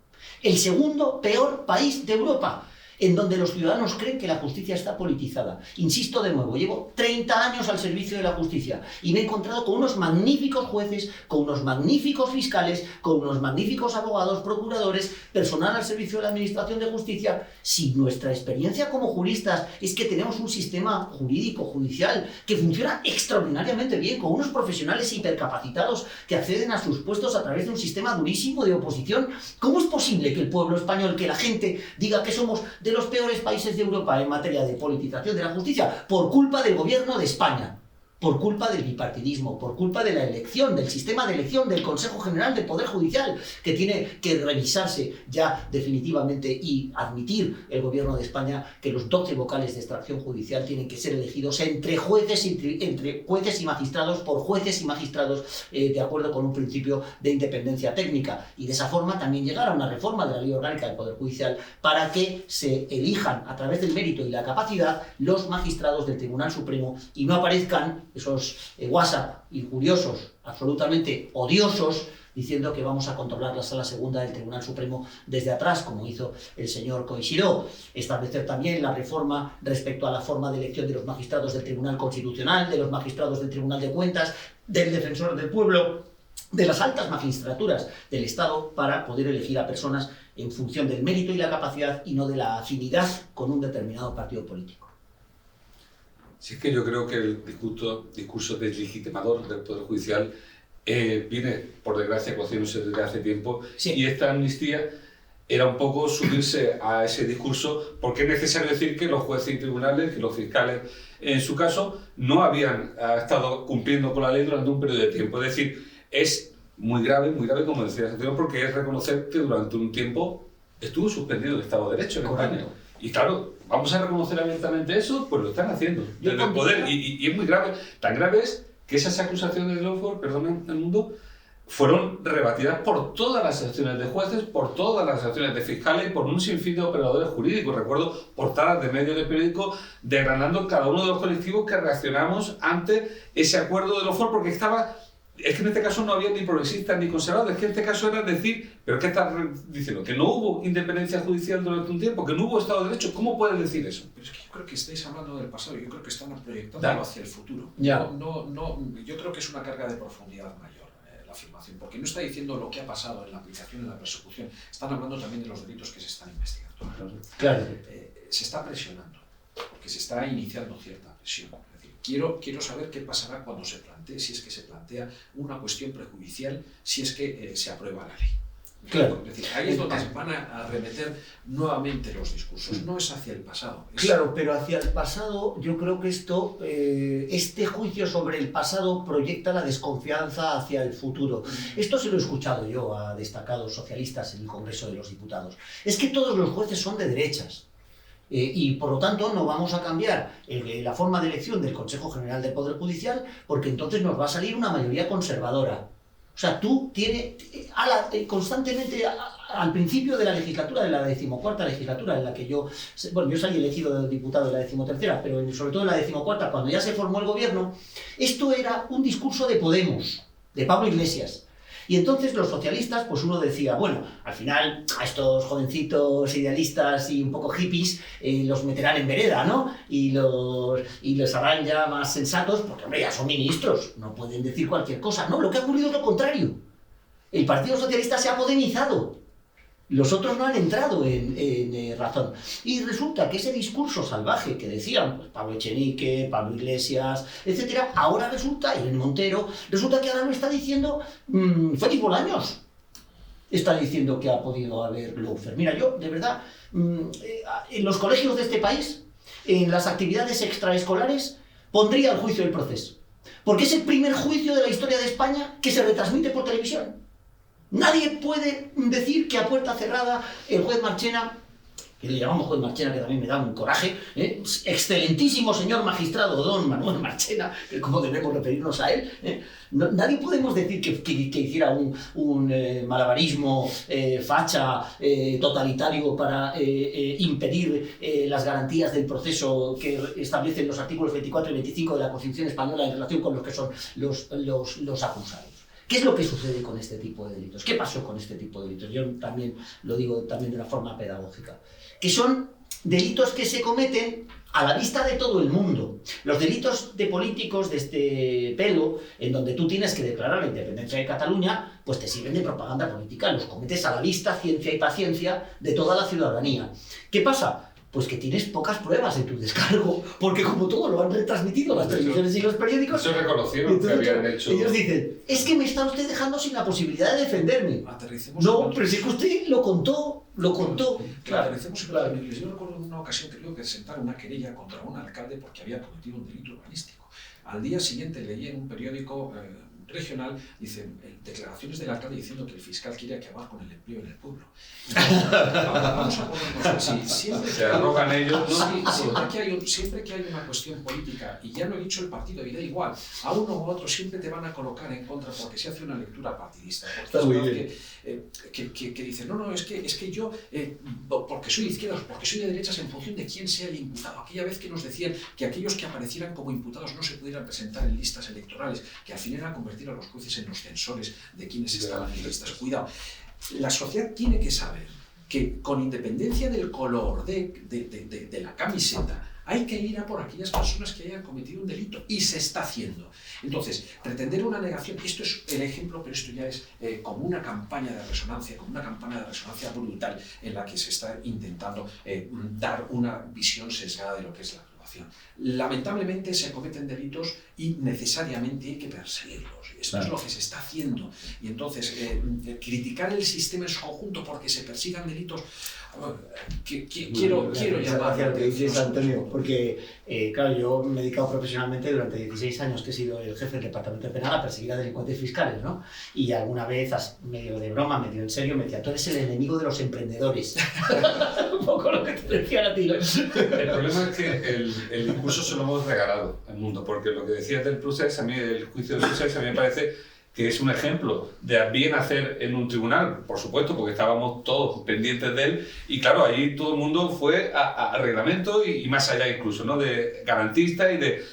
El segundo peor país de Europa, en donde los ciudadanos creen que la justicia está politizada. Insisto de nuevo, llevo 30 años al servicio de la justicia y me he encontrado con unos magníficos jueces, con unos magníficos fiscales, con unos magníficos abogados, procuradores, personal al servicio de la Administración de Justicia. Si nuestra experiencia como juristas es que tenemos un sistema jurídico, judicial, que funciona extraordinariamente bien, con unos profesionales hipercapacitados que acceden a sus puestos a través de un sistema durísimo de oposición, ¿cómo es posible que el pueblo español, que la gente diga que somos de los peores países de Europa en materia de politización de la justicia por culpa del gobierno de España? Por culpa del bipartidismo, por culpa de la elección, del sistema de elección del Consejo General del Poder Judicial, que tiene que revisarse ya definitivamente y admitir el gobierno de España que los 12 vocales de extracción judicial tienen que ser elegidos entre jueces y magistrados, por jueces y magistrados, de acuerdo con un principio de independencia técnica. Y de esa forma también llegar a una reforma de la Ley Orgánica del Poder Judicial para que se elijan a través del mérito y la capacidad los magistrados del Tribunal Supremo y no aparezcan esos WhatsApp injuriosos, absolutamente odiosos, diciendo que vamos a controlar la Sala Segunda del Tribunal Supremo desde atrás, como hizo el señor Koishiro. Establecer también la reforma respecto a la forma de elección de los magistrados del Tribunal Constitucional, de los magistrados del Tribunal de Cuentas, del Defensor del Pueblo, de las altas magistraturas del Estado, para poder elegir a personas en función del mérito y la capacidad y no de la afinidad con un determinado partido político. Sí, es que yo creo que el discurso deslegitimador del Poder Judicial viene, por desgracia, cociéndose desde hace tiempo, sí. Y esta amnistía era un poco subirse a ese discurso, porque es necesario decir que los jueces y tribunales, que los fiscales, en su caso, no habían estado cumpliendo con la ley durante un periodo de tiempo. Es decir, es muy grave, como decía anterior, porque es reconocer que durante un tiempo estuvo suspendido el Estado de Derecho en España. Y claro, vamos a reconocer abiertamente eso, pues lo están haciendo desde el poder. Y es muy grave. Tan grave es que esas acusaciones de Lawford, perdonen el mundo, fueron rebatidas por todas las acciones de jueces, por todas las acciones de fiscales y por un sinfín de operadores jurídicos. Recuerdo portadas de medios de periódico desgranando cada uno de los colectivos que reaccionamos ante ese acuerdo de Lawford, porque es que en este caso no había ni progresistas ni conservadores, es que en este caso era decir, ¿pero qué estás diciendo? ¿Que no hubo independencia judicial durante un tiempo? ¿Que no hubo Estado de Derecho? ¿Cómo puedes decir eso? Pero es que yo creo que estáis hablando del pasado, yo creo que están proyectándolo hacia el futuro. Ya. Yo creo que es una carga de profundidad mayor la afirmación, porque no está diciendo lo que ha pasado en la aplicación, en la persecución, están hablando también de los delitos que se están investigando. Claro. Se está presionando, porque se está iniciando cierta presión. Quiero saber qué pasará cuando se plantee, si es que se plantea una cuestión prejudicial, si es que se aprueba la ley. Claro. Es decir, ahí es donde van a arremeter nuevamente los discursos, no es hacia el pasado. Claro, pero hacia el pasado yo creo que este juicio sobre el pasado proyecta la desconfianza hacia el futuro. Esto se lo he escuchado yo a destacados socialistas en el Congreso de los Diputados. Es que todos los jueces son de derechas. Y por lo tanto no vamos a cambiar la forma de elección del Consejo General del Poder Judicial, porque entonces nos va a salir una mayoría conservadora. O sea, tú tienes constantemente al principio de la legislatura, de la 14ª legislatura, en la que yo salí elegido diputado de la 13ª, pero sobre todo en la 14ª, cuando ya se formó el gobierno, esto era un discurso de Podemos, de Pablo Iglesias. Y entonces los socialistas, pues uno decía, bueno, al final a estos jovencitos idealistas y un poco hippies los meterán en vereda, ¿no? Y los harán ya más sensatos, porque hombre, ya son ministros, no pueden decir cualquier cosa. No, lo que ha ocurrido es lo contrario. El Partido Socialista se ha podemizado. Los otros no han entrado en razón. Y resulta que ese discurso salvaje que decían pues, Pablo Echenique, Pablo Iglesias, etcétera, ahora resulta, Irene Montero, resulta que ahora lo está diciendo Félix Bolaños. Está diciendo que ha podido haber lawfare. Mira, yo, de verdad, en los colegios de este país, en las actividades extraescolares, pondría el juicio del proceso. Porque es el primer juicio de la historia de España que se retransmite por televisión. Nadie puede decir que a puerta cerrada el juez Marchena, que le llamamos juez Marchena, que también me da un coraje, excelentísimo señor magistrado don Manuel Marchena, que como debemos referirnos a él, nadie podemos decir que hiciera un malabarismo facha, totalitario para impedir las garantías del proceso que establecen los artículos 24 y 25 de la Constitución Española en relación con los que son los acusados. ¿Qué es lo que sucede con este tipo de delitos? ¿Qué pasó con este tipo de delitos? Yo también lo digo también de una forma pedagógica. Que son delitos que se cometen a la vista de todo el mundo. Los delitos de políticos de este pelo, en donde tú tienes que declarar la independencia de Cataluña, pues te sirven de propaganda política. Los cometes a la vista, ciencia y paciencia de toda la ciudadanía. ¿Qué pasa? Pues que tienes pocas pruebas en tu descargo, porque como todo lo han retransmitido las televisiones y los periódicos... Eso reconocieron que habían hecho... Ellos dicen, es que me está usted dejando sin la posibilidad de defenderme. No, pero si es que usted lo contó. Claro, aterricemos en la Yo recuerdo en una ocasión que tuve que presentar una querella contra un alcalde porque había cometido un delito urbanístico. Al día siguiente leí en un periódico regional, dice, declaraciones del alcalde diciendo que el fiscal quiere acabar con el empleo en el pueblo. Vamos a ponernos así. Se arrogan ellos, ¿no? Siempre que hay una cuestión política, y ya lo he dicho el partido, y da igual, a uno u otro siempre te van a colocar en contra porque se hace una lectura partidista. Que dicen, no, es que yo, porque soy de izquierdas, porque soy de derechas, en función de quién sea el imputado. Aquella vez que nos decían que aquellos que aparecieran como imputados no se pudieran presentar en listas electorales, que al fin era convertido convertir a los jueces en los censores de quienes estaban en listas. Cuidado. La sociedad tiene que saber que con independencia del color de la camiseta, hay que ir a por aquellas personas que hayan cometido un delito, y se está haciendo. Entonces, pretender una negación, esto es el ejemplo, pero esto ya es como una campaña de resonancia, brutal, en la que se está intentando dar una visión sesgada de lo que es la actuación. Lamentablemente se cometen delitos y necesariamente hay que perseguirlos. Esto es lo que se está haciendo. Y entonces, criticar el sistema en su conjunto porque se persigan delitos, quiero llamar hacia lo que dices, Antonio, porque claro, yo me he dedicado profesionalmente durante 16 años, que he sido el jefe del departamento penal, a perseguir a delincuentes fiscales, ¿no? Y alguna vez, medio de broma, medio en serio, me decía, tú eres el enemigo de los emprendedores. Un poco lo que te decían a ti, ¿no? El problema es que el discurso se lo hemos regalado al mundo, porque lo que decías del procés, a mí el juicio del procés, a mí me parece que es un ejemplo de bien hacer en un tribunal, por supuesto, porque estábamos todos pendientes de él, y claro, ahí todo el mundo fue a reglamento y más allá incluso, ¿no? De garantista y de...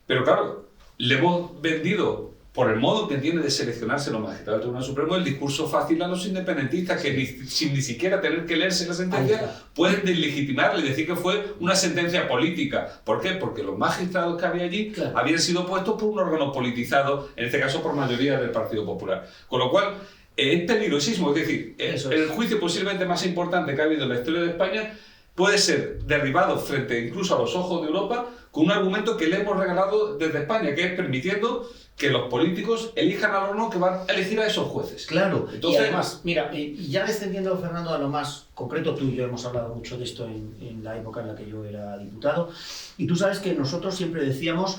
Pero claro, le hemos vendido, por el modo que tiene de seleccionarse los magistrados del Tribunal Supremo, el discurso fácil a los independentistas, que sin ni siquiera tener que leerse la sentencia, pueden deslegitimarle y decir que fue una sentencia política. ¿Por qué? Porque los magistrados que había allí habían sido puestos por un órgano politizado, en este caso por mayoría del Partido Popular. Con lo cual, es peligrosísimo. Es decir, el juicio posiblemente más importante que ha habido en la historia de España puede ser derribado frente incluso a los ojos de Europa con un argumento que le hemos regalado desde España, que es permitiendo que los políticos elijan a los no que van a elegir a esos jueces. Claro, entonces, y además, mira, y ya descendiendo, Fernando, a lo más concreto, tú y yo hemos hablado mucho de esto en la época en la que yo era diputado, y tú sabes que nosotros siempre decíamos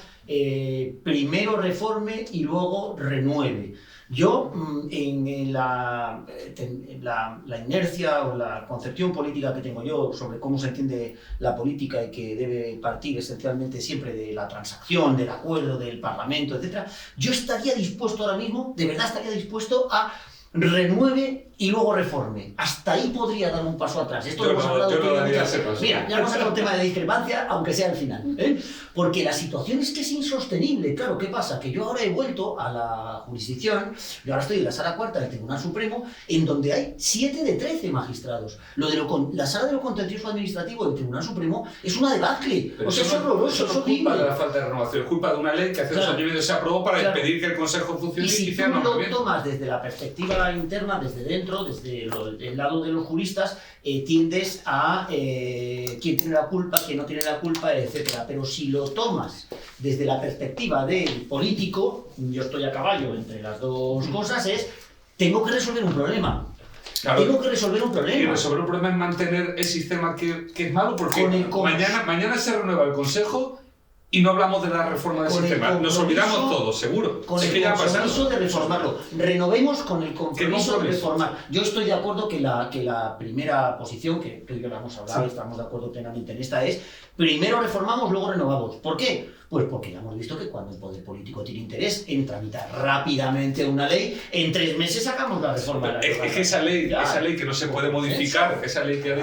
primero reforme y luego renueve. Yo, en la inercia o la concepción política que tengo yo sobre cómo se entiende la política y que debe partir esencialmente siempre de la transacción, del acuerdo, del Parlamento, etc., yo estaría dispuesto ahora mismo, de verdad estaría dispuesto a renueve y luego reforme. Hasta ahí podría dar un paso atrás. Esto lo hemos hablado muchas veces. Mira, ya hemos sacado un tema de discrepancia, aunque sea al final. Porque la situación es que es insostenible. Claro, ¿qué pasa? Que yo ahora he vuelto a la jurisdicción, yo ahora estoy en la Sala Cuarta del Tribunal Supremo, en donde hay 7 de 13 magistrados. La Sala de lo Contencioso Administrativo del Tribunal Supremo es una debacle. Pero o sea, es horroroso, eso no es culpa de la falta de renovación, es culpa de una ley que hace 2 años y medio se aprobó para impedir que el Consejo funcione y si sea tú lo tomas desde la perspectiva interna, desde dentro, desde el lado de los juristas, tiendes a quién tiene la culpa, quién no tiene la culpa, etc. Pero si lo tomas desde la perspectiva del político, yo estoy a caballo entre las dos cosas, tengo que resolver un problema. Claro, tengo que resolver un problema. Y resolver un problema es mantener el sistema que es malo, porque mañana se renueva el Consejo y no hablamos de la reforma del sistema. Nos olvidamos todos, seguro. Con el compromiso de reformarlo. Renovemos con el compromiso de reformar. Yo estoy de acuerdo que la primera posición, que tú y yo la hemos hablado, estamos de acuerdo plenamente en esta, es primero reformamos, luego renovamos. ¿Por qué? Pues porque ya hemos visto que cuando el poder político tiene interés en tramitar rápidamente una ley, en 3 meses sacamos la reforma. Es que esa ley que no se puede modificar, esa ley que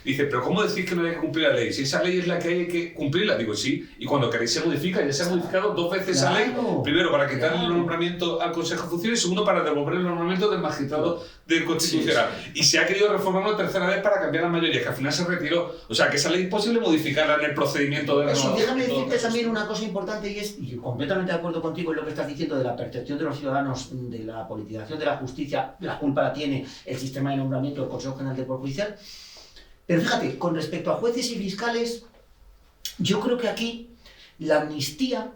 dice, pero ¿cómo decís que no hay que cumplir la ley? Si esa ley es la que hay que cumplirla, digo sí, y cuando queréis se modifica, ya se ha modificado 2 veces esa ley, primero para quitar el nombramiento al Consejo de Funciones y segundo para devolver el nombramiento del magistrado del Constitucional. Y se ha querido reformar una 3ª vez para cambiar la mayoría, que al final se retiró. O sea, que esa ley es posible modificarla en el procedimiento de renovación. Déjame decirte también una cosa importante, y es, y completamente de acuerdo contigo en lo que estás diciendo de la percepción de los ciudadanos, de la politización de la justicia, la culpa la tiene el sistema de nombramiento del Consejo General del Poder Judicial. Pero fíjate, con respecto a jueces y fiscales, yo creo que aquí la amnistía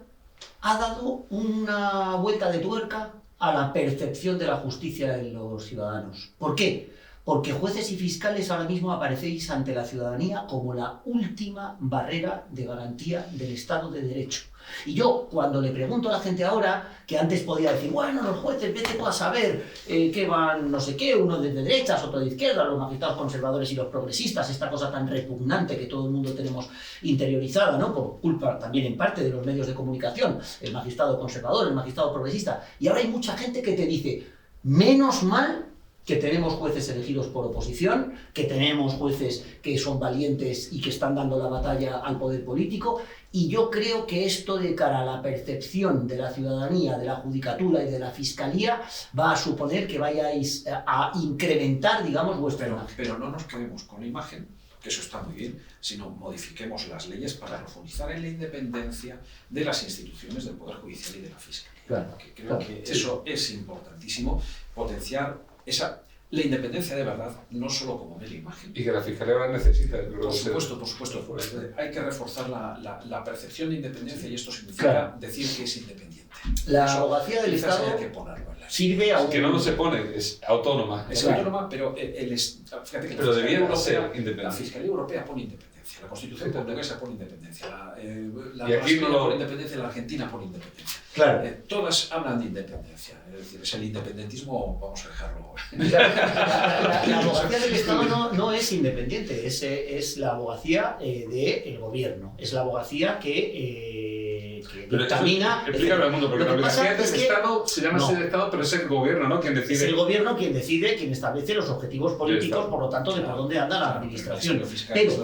ha dado una vuelta de tuerca a la percepción de la justicia en los ciudadanos. ¿Por qué? Porque jueces y fiscales ahora mismo aparecéis ante la ciudadanía como la última barrera de garantía del Estado de Derecho. Y yo, cuando le pregunto a la gente ahora, que antes podía decir, bueno, los jueces, vete tú a saber que van no sé qué, uno de derechas, otro de izquierda, los magistrados conservadores y los progresistas, esta cosa tan repugnante que todo el mundo tenemos interiorizada, ¿no? Por culpa también en parte de los medios de comunicación, el magistrado conservador, el magistrado progresista. Y ahora hay mucha gente que te dice, menos mal que tenemos jueces elegidos por oposición, que tenemos jueces que son valientes y que están dando la batalla al poder político, y yo creo que esto de cara a la percepción de la ciudadanía, de la judicatura y de la fiscalía va a suponer que vayáis a incrementar, digamos, vuestra imagen. Pero no nos quedemos con la imagen, que eso está muy bien, sino modifiquemos las leyes para profundizar en la independencia de las instituciones del Poder Judicial y de la Fiscalía. Claro, que creo que eso es importantísimo, potenciar la independencia de verdad, no solo como mera imagen. Y que la Fiscalía ahora necesita. Por supuesto. Hay que reforzar la percepción de independencia y esto significa decir que es independiente. La Eso, abogacía del Estado hay que ponerlo en la sirve a un... Que no se pone, es autónoma. Es autónoma, pero fíjate que pero debiera ser la independiente. Fiscalía Europea pone independencia, la Constitución portuguesa pone independencia, la Y aquí España no lo... pone independencia, la Argentina pone independencia. Claro. Todas hablan de independencia, es decir, es el independentismo, vamos a dejarlo. La abogacía del Estado no es independiente, es la abogacía del gobierno, es la abogacía que dictamina... Explícame al mundo, porque la abogacía del Estado se llama así de Estado, pero es el gobierno, ¿no?, quien decide. Es el gobierno quien decide, quien establece los objetivos políticos, por lo tanto, de por dónde anda la administración. Pero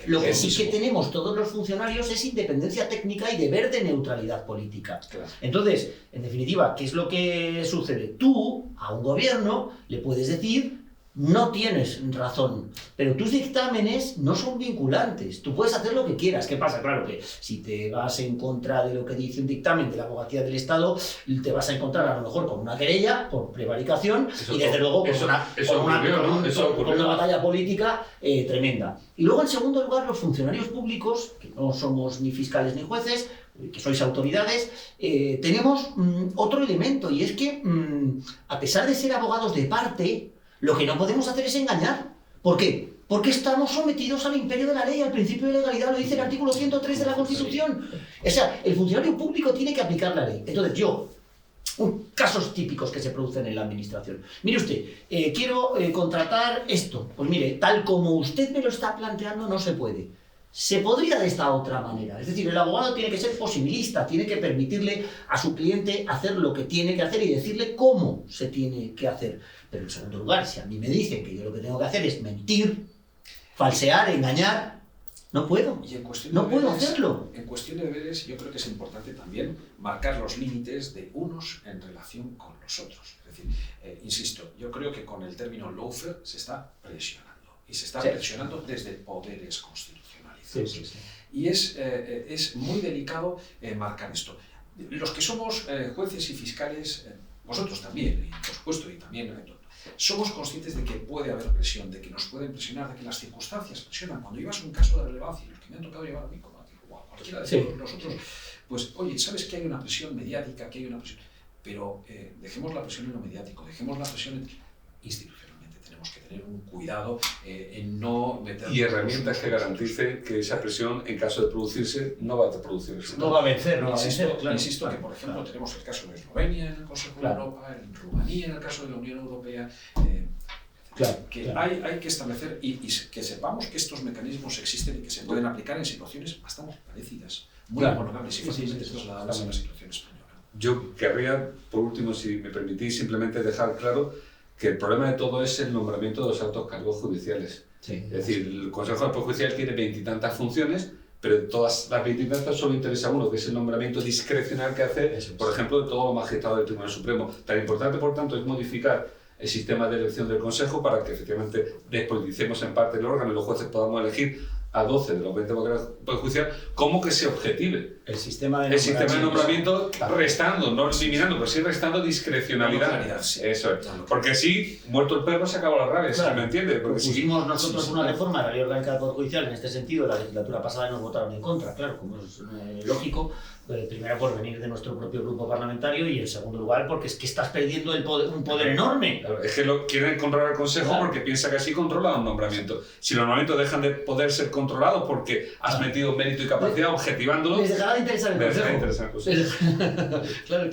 lo que sí que tenemos todos los funcionarios es independencia técnica y deber de neutralidad política. Entonces, en definitiva, ¿qué es lo que sucede? Tú, a un gobierno, le puedes decir: no tienes razón, pero tus dictámenes no son vinculantes. Tú puedes hacer lo que quieras. ¿Qué pasa? Claro que si te vas en contra de lo que dice un dictamen de la abogacía del Estado, te vas a encontrar a lo mejor con una querella por prevaricación y desde luego con una batalla política tremenda. Y luego, en segundo lugar, los funcionarios públicos, que no somos ni fiscales ni jueces, que sois autoridades, tenemos otro elemento, y es que a pesar de ser abogados de parte, lo que no podemos hacer es engañar. ¿Por qué? Porque estamos sometidos al imperio de la ley, al principio de legalidad, lo dice el artículo 103 de la Constitución. O sea, el funcionario público tiene que aplicar la ley. Entonces casos típicos que se producen en la administración. Mire usted, quiero contratar esto. Pues mire, tal como usted me lo está planteando, no se puede. Se podría de esta otra manera. Es decir, el abogado tiene que ser posibilista, tiene que permitirle a su cliente hacer lo que tiene que hacer y decirle cómo se tiene que hacer. Pero en segundo lugar, si a mí me dicen que yo lo que tengo que hacer es mentir, falsear, engañar, no puedo. Y no puedo hacerlo. En cuestión de deberes, yo creo que es importante también marcar los límites de unos en relación con los otros. Es decir, insisto, yo creo que con el término lawfare se está presionando. Y se está presionando desde poderes constitucionales. Sí. Y es muy delicado marcar esto. Los que somos jueces y fiscales, vosotros también, y por supuesto, y también somos conscientes de que puede haber presión, de que nos pueden presionar, de que las circunstancias presionan. Cuando llevas un caso de relevancia, y los que me han tocado llevar a mí, como a cualquiera de nosotros, pues, oye, sabes que hay una presión mediática, que hay una presión, pero dejemos la presión en lo mediático, dejemos la presión institucional. Tenemos que tener un cuidado en no meter... Y herramientas que garanticen que esa presión, en caso de producirse, no va a producirse. No va a vencer, Insisto que, por ejemplo, tenemos el caso de Eslovenia en el Consejo de Europa, en Rumanía en el caso de la Unión Europea. Hay que establecer y que sepamos que estos mecanismos existen y que se pueden aplicar en situaciones bastante parecidas, muy homologables y fácilmente trasladables a la situación española. Yo querría, por último, si me permitís, simplemente dejar claro que el problema de todo es el nombramiento de los altos cargos judiciales. Es decir, el Consejo de Poder Judicial tiene 20 y tantas funciones, pero de todas las 20 y tantas solo interesa uno, que es el nombramiento discrecional que hace, por ejemplo, de todos los magistrados del Tribunal Supremo. Tan importante, por tanto, es modificar el sistema de elección del Consejo para que efectivamente despoliticemos en parte el órgano y los jueces podamos elegir a 12 de los 20 vocales del Poder Judicial, como que se objetive el sistema de nombramiento, restando, no eliminando, pero sí restando discrecionalidad. Eso es. Porque así, muerto el perro, se acabó la rabia, ¿sí me entiende? Porque pusimos nosotros una reforma de la ley orgánica del Poder Judicial en este sentido, la legislatura pasada nos votaron en contra, claro, como es lógico. Primero por venir de nuestro propio grupo parlamentario y en segundo lugar porque es que estás perdiendo un poder enorme. Claro, es que quieren controlar el Consejo porque piensa que así controla un nombramiento. Si los nombramientos dejan de poder ser controlados porque has metido mérito y capacidad objetivándolo, les dejará de interesar el Consejo. Claro.